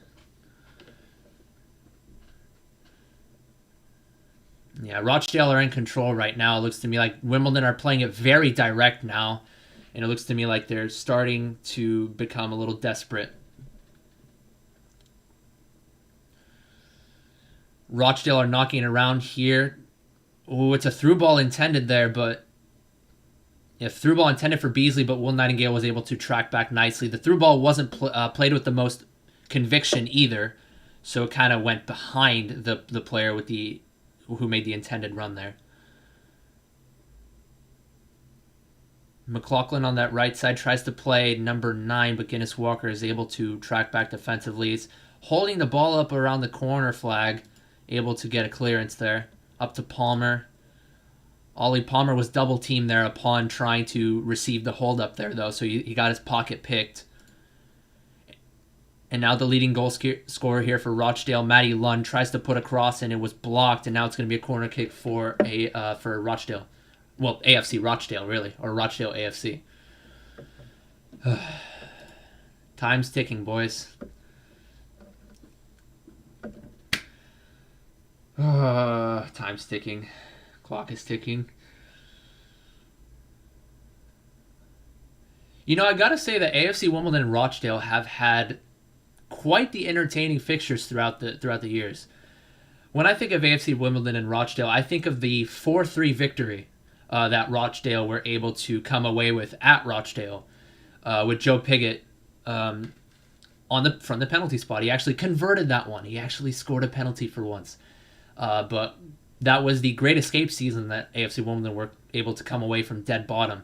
Yeah, Rochdale are in control right now. It looks to me like Wimbledon are playing it very direct now. And it looks to me like they're starting to become a little desperate. Rochdale are knocking it around here. Oh, it's a through ball intended there, but... Yeah, through ball intended for Beasley, but Will Nightingale was able to track back nicely. The through ball wasn't played with the most conviction either. So it kind of went behind the player with who made the intended run there. McLaughlin on that right side tries to play number 9, but Guinness Walker is able to track back defensively. He's holding the ball up around the corner flag, able to get a clearance there. Up to Palmer. Ollie Palmer was double teamed there upon trying to receive the hold up there, though, so he got his pocket picked. And now the leading goal scorer here for Rochdale, Matty Lund, tries to put a cross in. It was blocked, and now it's going to be a corner kick for Rochdale. Well, AFC Rochdale, really, or Rochdale AFC. Time's ticking, boys. Time's ticking. Clock is ticking. I gotta say that AFC Wimbledon and Rochdale have had quite the entertaining fixtures throughout the years. When I think of AFC Wimbledon and Rochdale, I think of the 4-3 victory that Rochdale were able to come away with at Rochdale with Joe Pigott from the penalty spot. He actually converted that one. He actually scored a penalty for once. But that was the great escape season that AFC Wimbledon were able to come away from dead bottom.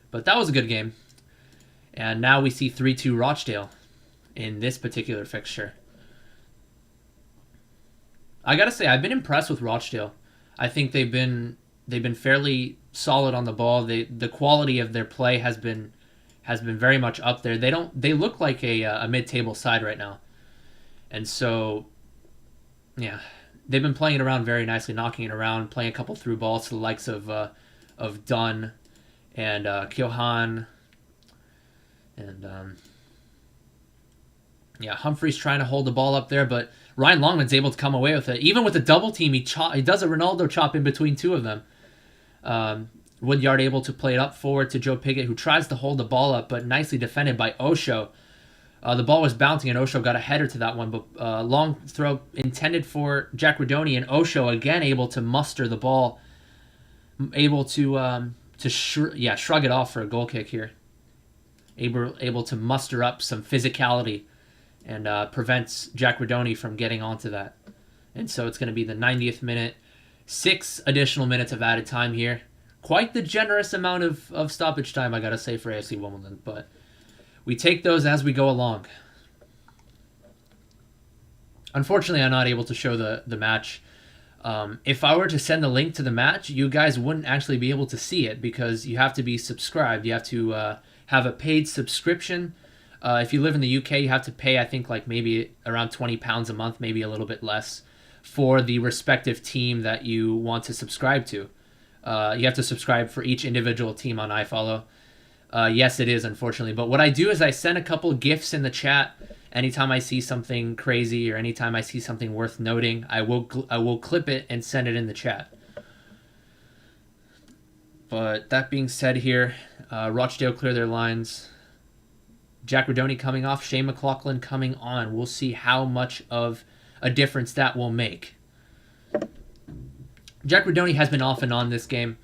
But that was a good game. And now we see 3-2 Rochdale in this particular fixture. I gotta say, I've been impressed with Rochdale. I think they've been fairly solid on the ball. The quality of their play has been very much up there. They look like a mid-table side right now, and so yeah, they've been playing it around very nicely, knocking it around, playing a couple through balls to the likes of Dunn and Keohan, and Humphrey's trying to hold the ball up there, but Ryan Longman's able to come away with it. Even with the double team, he does a Ronaldo chop in between two of them. Woodyard able to play it up forward to Joe Pigott, who tries to hold the ball up, but nicely defended by Osho. The ball was bouncing, and Osho got a header to that one, but long throw intended for Jack Redoni, and Osho again able to muster the ball, able to shrug it off for a goal kick here. Able to muster up some physicality and prevents Jack Redoni from getting onto that. And so it's going to be the 90th minute, 6 additional minutes of added time here. Quite the generous amount of stoppage time, I got to say, for AFC Wimbledon, but we take those as we go along. Unfortunately, I'm not able to show the match. If I were to send the link to the match, you guys wouldn't actually be able to see it because you have to be subscribed. You have to have a paid subscription. If you live in the UK, you have to pay, I think, like maybe around £20 a month, maybe a little bit less, for the respective team that you want to subscribe to. You have to subscribe for each individual team on iFollow. Yes, it is, unfortunately. But what I do is I send a couple GIFs in the chat anytime I see something crazy or anytime I see something worth noting. I will clip it and send it in the chat. But that being said here, Rochdale clear their lines. Jack Redoney coming off, Shane McLaughlin coming on. We'll see how much of a difference that will make. Jack Redoney has been off and on this game.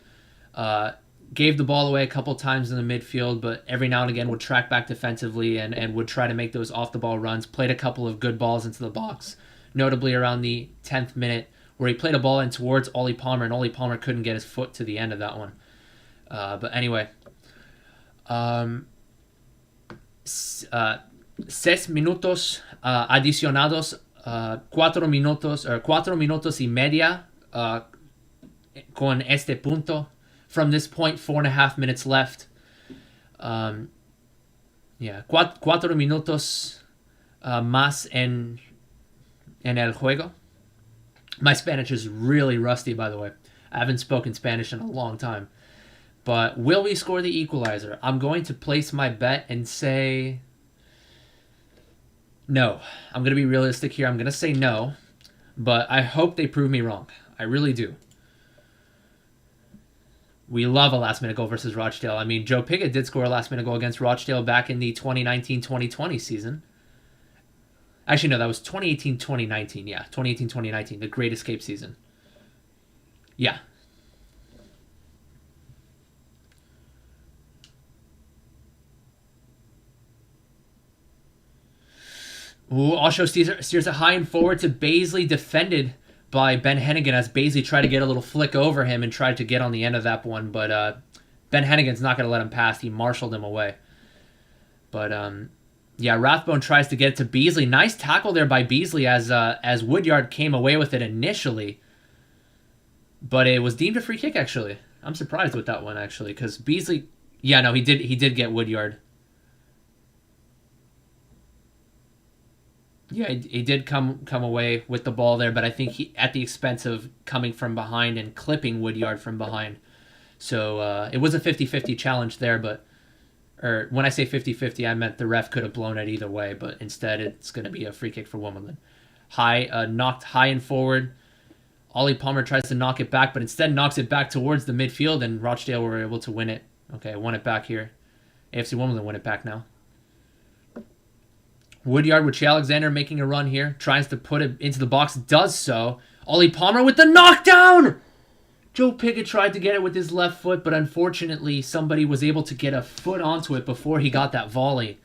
Gave the ball away a couple times in the midfield, but every now and again would track back defensively and would try to make those off-the-ball runs. Played a couple of good balls into the box, notably around the 10th minute, where he played a ball in towards Ollie Palmer, and Ollie Palmer couldn't get his foot to the end of that one. But anyway, 6 minutos adicionados, 4 minutos y media con este punto. From this point, 4.5 minutes left. 4 minutos más en el juego. My Spanish is really rusty, by the way. I haven't spoken Spanish in a long time. But will we score the equalizer? I'm going to place my bet and say no. I'm going to be realistic here. I'm going to say no. But I hope they prove me wrong. I really do. We love a last-minute goal versus Rochdale. I mean, Joe Pigott did score a last-minute goal against Rochdale back in the 2019-2020 season. Actually, no, that was 2018-2019. Yeah, 2018-2019, the Great Escape season. Yeah. Ooh, Osho steers it high and forward to Baisley, defended by Ben Hennigan as Baisley tried to get a little flick over him and tried to get on the end of that one, but Ben Hennigan's not going to let him pass. He marshaled him away. But yeah, Rathbone tries to get it to Beasley. Nice tackle there by Beasley as Woodyard came away with it initially, but it was deemed a free kick. Actually, I'm surprised with that one actually because Beasley. Yeah, no, he did get Woodyard. Yeah, he did come away with the ball there, but I think he at the expense of coming from behind and clipping Woodyard from behind. So it was a 50-50 challenge there, or when I say 50-50, I meant the ref could have blown it either way, but instead it's going to be a free kick for Wimbledon. Knocked high and forward. Ollie Palmer tries to knock it back, but instead knocks it back towards the midfield, and Rochdale were able to win it. Okay, won it back here. AFC Wimbledon win it back now. Woodyard with Che Alexander making a run here. Tries to put it into the box. Does so. Ollie Palmer with the knockdown! Joe Pigott tried to get it with his left foot, but unfortunately somebody was able to get a foot onto it before he got that volley.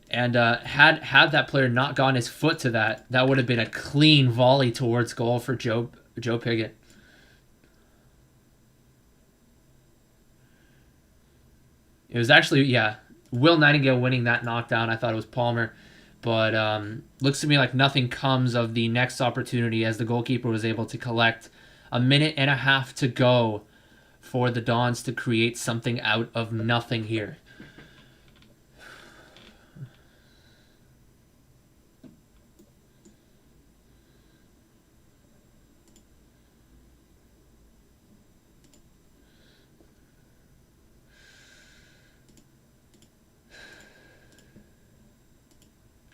And had that player not gotten his foot to that would have been a clean volley towards goal for Joe Pigott. It was actually, yeah, Will Nightingale winning that knockdown. I thought it was Palmer. But looks to me like nothing comes of the next opportunity as the goalkeeper was able to collect. A minute and a half to go for the Dons to create something out of nothing here.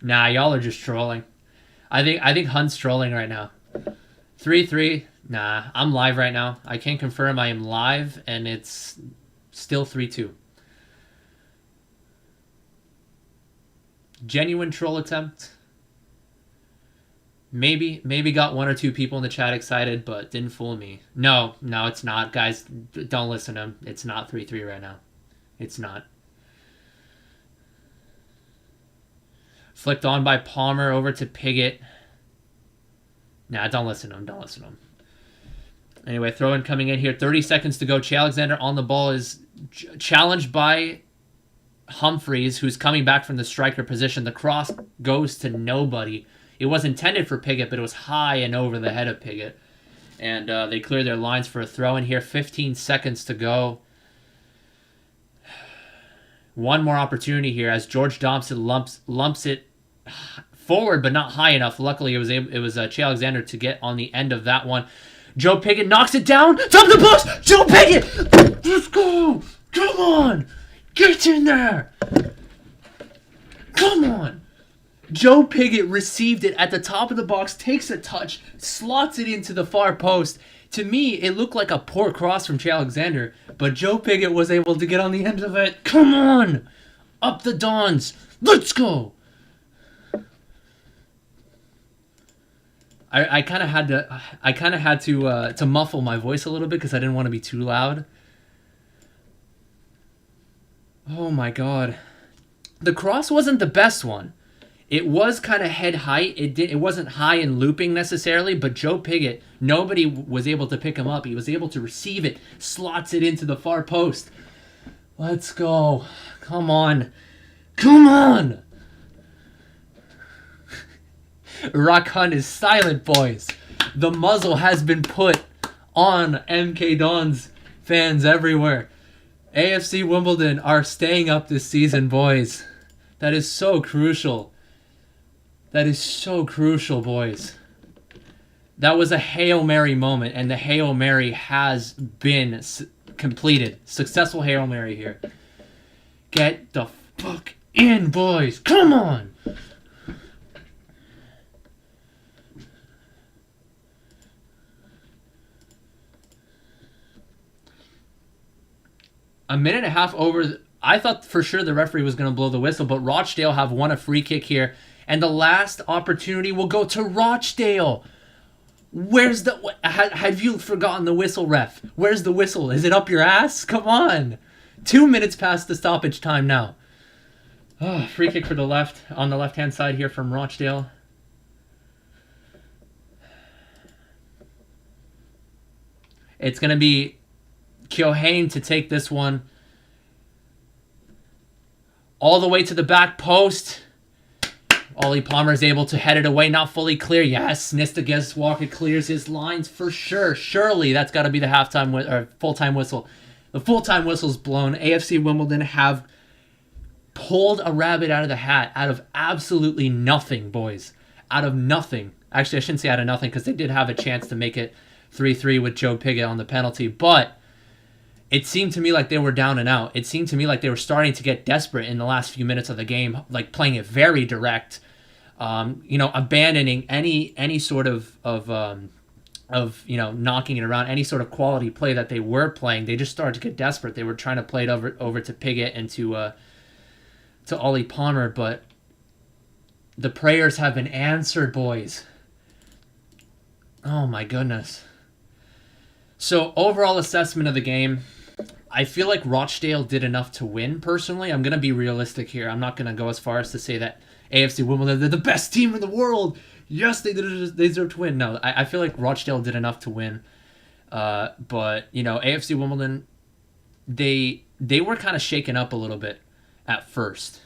Nah, y'all are just trolling. I think Hunt's trolling right now. 3-3. Nah, I'm live right now. I can confirm I am live, and it's still 3-2. Genuine troll attempt. Maybe got one or two people in the chat excited, but didn't fool me. No, it's not. Guys, don't listen to him. It's not 3-3 right now. It's not. Flicked on by Palmer over to Pigott. Nah, don't listen to him. Anyway, throw in coming in here. 30 seconds to go. Che Alexander on the ball is challenged by Humphreys, who's coming back from the striker position. The cross goes to nobody. It was intended for Pigott, but it was high and over the head of Pigott. And they clear their lines for a throw in here. 15 seconds to go. One more opportunity here as George Dobson lumps it forward, but not high enough. Luckily, it was Che Alexander to get on the end of that one. Joe Piggott knocks it down. Top of the post. Joe Piggott. Let's go. Come on. Get in there. Come on. Joe Piggott received it at the top of the box, takes a touch, slots it into the far post. To me, it looked like a poor cross from Che Alexander, but Joe Piggott was able to get on the end of it. Come on. Up the Dons. Let's go. I kind of had to muffle my voice a little bit because I didn't want to be too loud. Oh my god. The cross wasn't the best one. It was kind of head height. It wasn't high and looping necessarily, but Joe Piggott, nobody was able to pick him up. He was able to receive it, slots it into the far post. Let's go. Come on. Come on. Rock Hunt is silent, boys. The muzzle has been put on MK Dons fans everywhere. AFC Wimbledon are staying up this season, boys. That is so crucial. That is so crucial, boys. That was a Hail Mary moment, and the Hail Mary has been completed. Successful Hail Mary here. Get the fuck in, boys. Come on. A minute and a half over. I thought for sure the referee was going to blow the whistle, but Rochdale have won a free kick here, and the last opportunity will go to Rochdale. Where's the... Have you forgotten the whistle, ref? Where's the whistle? Is it up your ass? Come on. 2 minutes past the stoppage time now. Oh, free kick for the left, on the left-hand side here from Rochdale. It's going to be Keohane to take this one all the way to the back post. Ollie Palmer is able to head it away, not fully clear. Yes, Nista Walker clears his lines for sure. Surely that's got to be the halftime or full-time whistle. The full-time whistle's blown. AFC Wimbledon have pulled a rabbit out of the hat, out of absolutely nothing, boys. Out of nothing. Actually, I shouldn't say out of nothing because they did have a chance to make it 3-3 with Joe Piggott on the penalty, but it seemed to me like they were down and out. It seemed to me like they were starting to get desperate in the last few minutes of the game, like playing it very direct, abandoning any sort of knocking it around, any sort of quality play that they were playing. They just started to get desperate. They were trying to play it over to Piggott and to Ollie Palmer, but the prayers have been answered, boys. Oh my goodness. So overall assessment of the game, I feel like Rochdale did enough to win, personally. I'm going to be realistic here. I'm not going to go as far as to say that AFC Wimbledon, they're the best team in the world. Yes, they deserve to win. No, I feel like Rochdale did enough to win. But, AFC Wimbledon, they were kind of shaken up a little bit at first.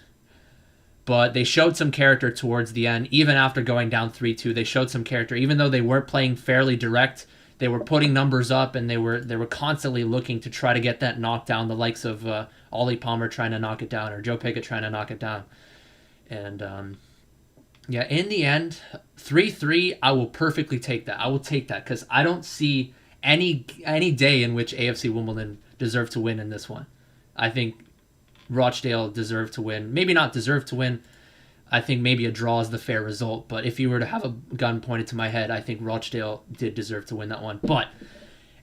But they showed some character towards the end. Even after going down 3-2, they showed some character. Even though they weren't playing fairly direct, they were putting numbers up, and they were constantly looking to try to get that knockdown, the likes of Ollie Palmer trying to knock it down or Joe Piggott trying to knock it down. And, in the end, 3-3, I will perfectly take that. I will take that because I don't see any day in which AFC Wimbledon deserved to win in this one. I think Rochdale deserved to win. Maybe not deserved to win. I think maybe a draw is the fair result. But if you were to have a gun pointed to my head, I think Rochdale did deserve to win that one. But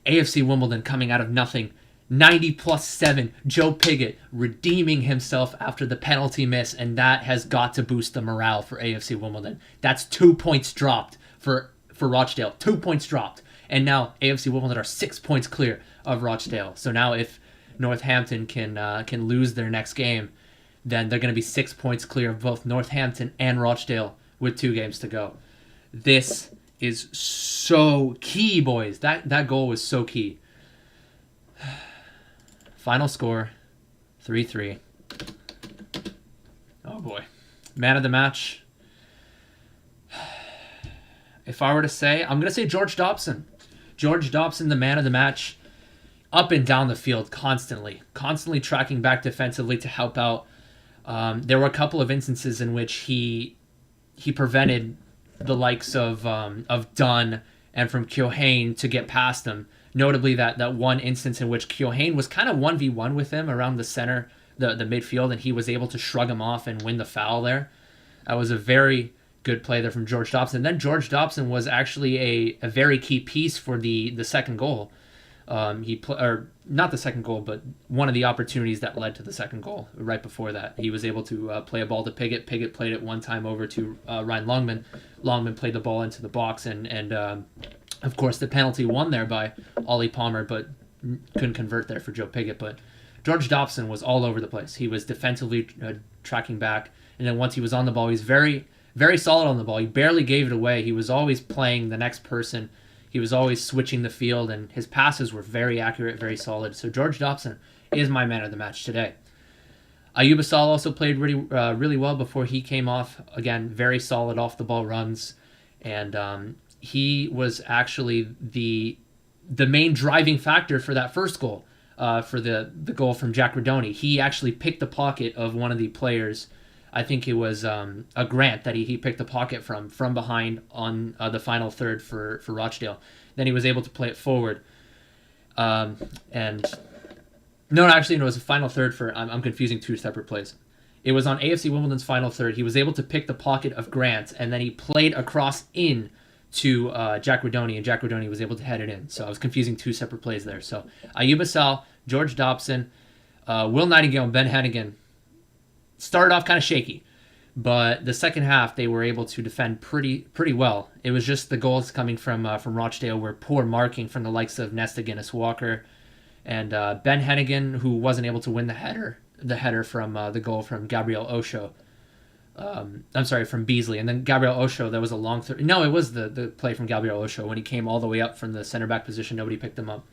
AFC Wimbledon coming out of nothing. 90+7. Joe Piggott redeeming himself after the penalty miss. And that has got to boost the morale for AFC Wimbledon. That's 2 points dropped for Rochdale. 2 points dropped. And now AFC Wimbledon are 6 points clear of Rochdale. So now if Northampton can lose their next game, then they're going to be 6 points clear of both Northampton and Rochdale with 2 games to go. This is so key, boys. That goal was so key. Final score, 3-3. Oh, boy. Man of the match. If I were to say, I'm going to say George Dobson. George Dobson, the man of the match. Up and down the field constantly tracking back defensively to help out. There were a couple of instances in which he prevented the likes of Dunn and from Keohane to get past him. Notably that one instance in which Keohane was kind of 1v1 with him around the center, the midfield, and he was able to shrug him off and win the foul there. That was a very good play there from George Dobson. And then George Dobson was actually a very key piece for the second goal. Or not the second goal, but one of the opportunities that led to the second goal. Right before that, he was able to play a ball to Piggott. Piggott played it one time over to Ryan Longman. Longman played the ball into the box, and of course the penalty won there by Ollie Palmer, but couldn't convert there for Joe Piggott. But George Dobson was all over the place. He was defensively tracking back, and then once he was on the ball, he was very, very solid on the ball. He barely gave it away. He was always playing the next person. He was always switching the field, and his passes were very accurate, very solid. So George Dobson is my man of the match today. Ayoub Assal also played really well before he came off. Again, very solid off-the-ball runs, and he was actually the main driving factor for that first goal, for the goal from Jack Redoni. He actually picked the pocket of one of the players. I think it was a Grant that he picked the pocket from behind on the final third for Rochdale. Then he was able to play it forward. It was a final third for... I'm confusing two separate plays. It was on AFC Wimbledon's final third. He was able to pick the pocket of Grant, and then he played across in to Jack Redoni, and Jack Redoni was able to head it in. So I was confusing two separate plays there. So Ayoub Assal, George Dobson, Will Nightingale, and Ben Hennigan started off kind of shaky, but the second half they were able to defend pretty well. It was just the goals coming from Rochdale were poor marking from the likes of Nesta Guinness Walker and Ben Hennigan, who wasn't able to win the header from the goal from Gabriel Osho. From Beasley, and then Gabriel Osho. That was a long. No, it was the play from Gabriel Osho when he came all the way up from the center back position. Nobody picked him up.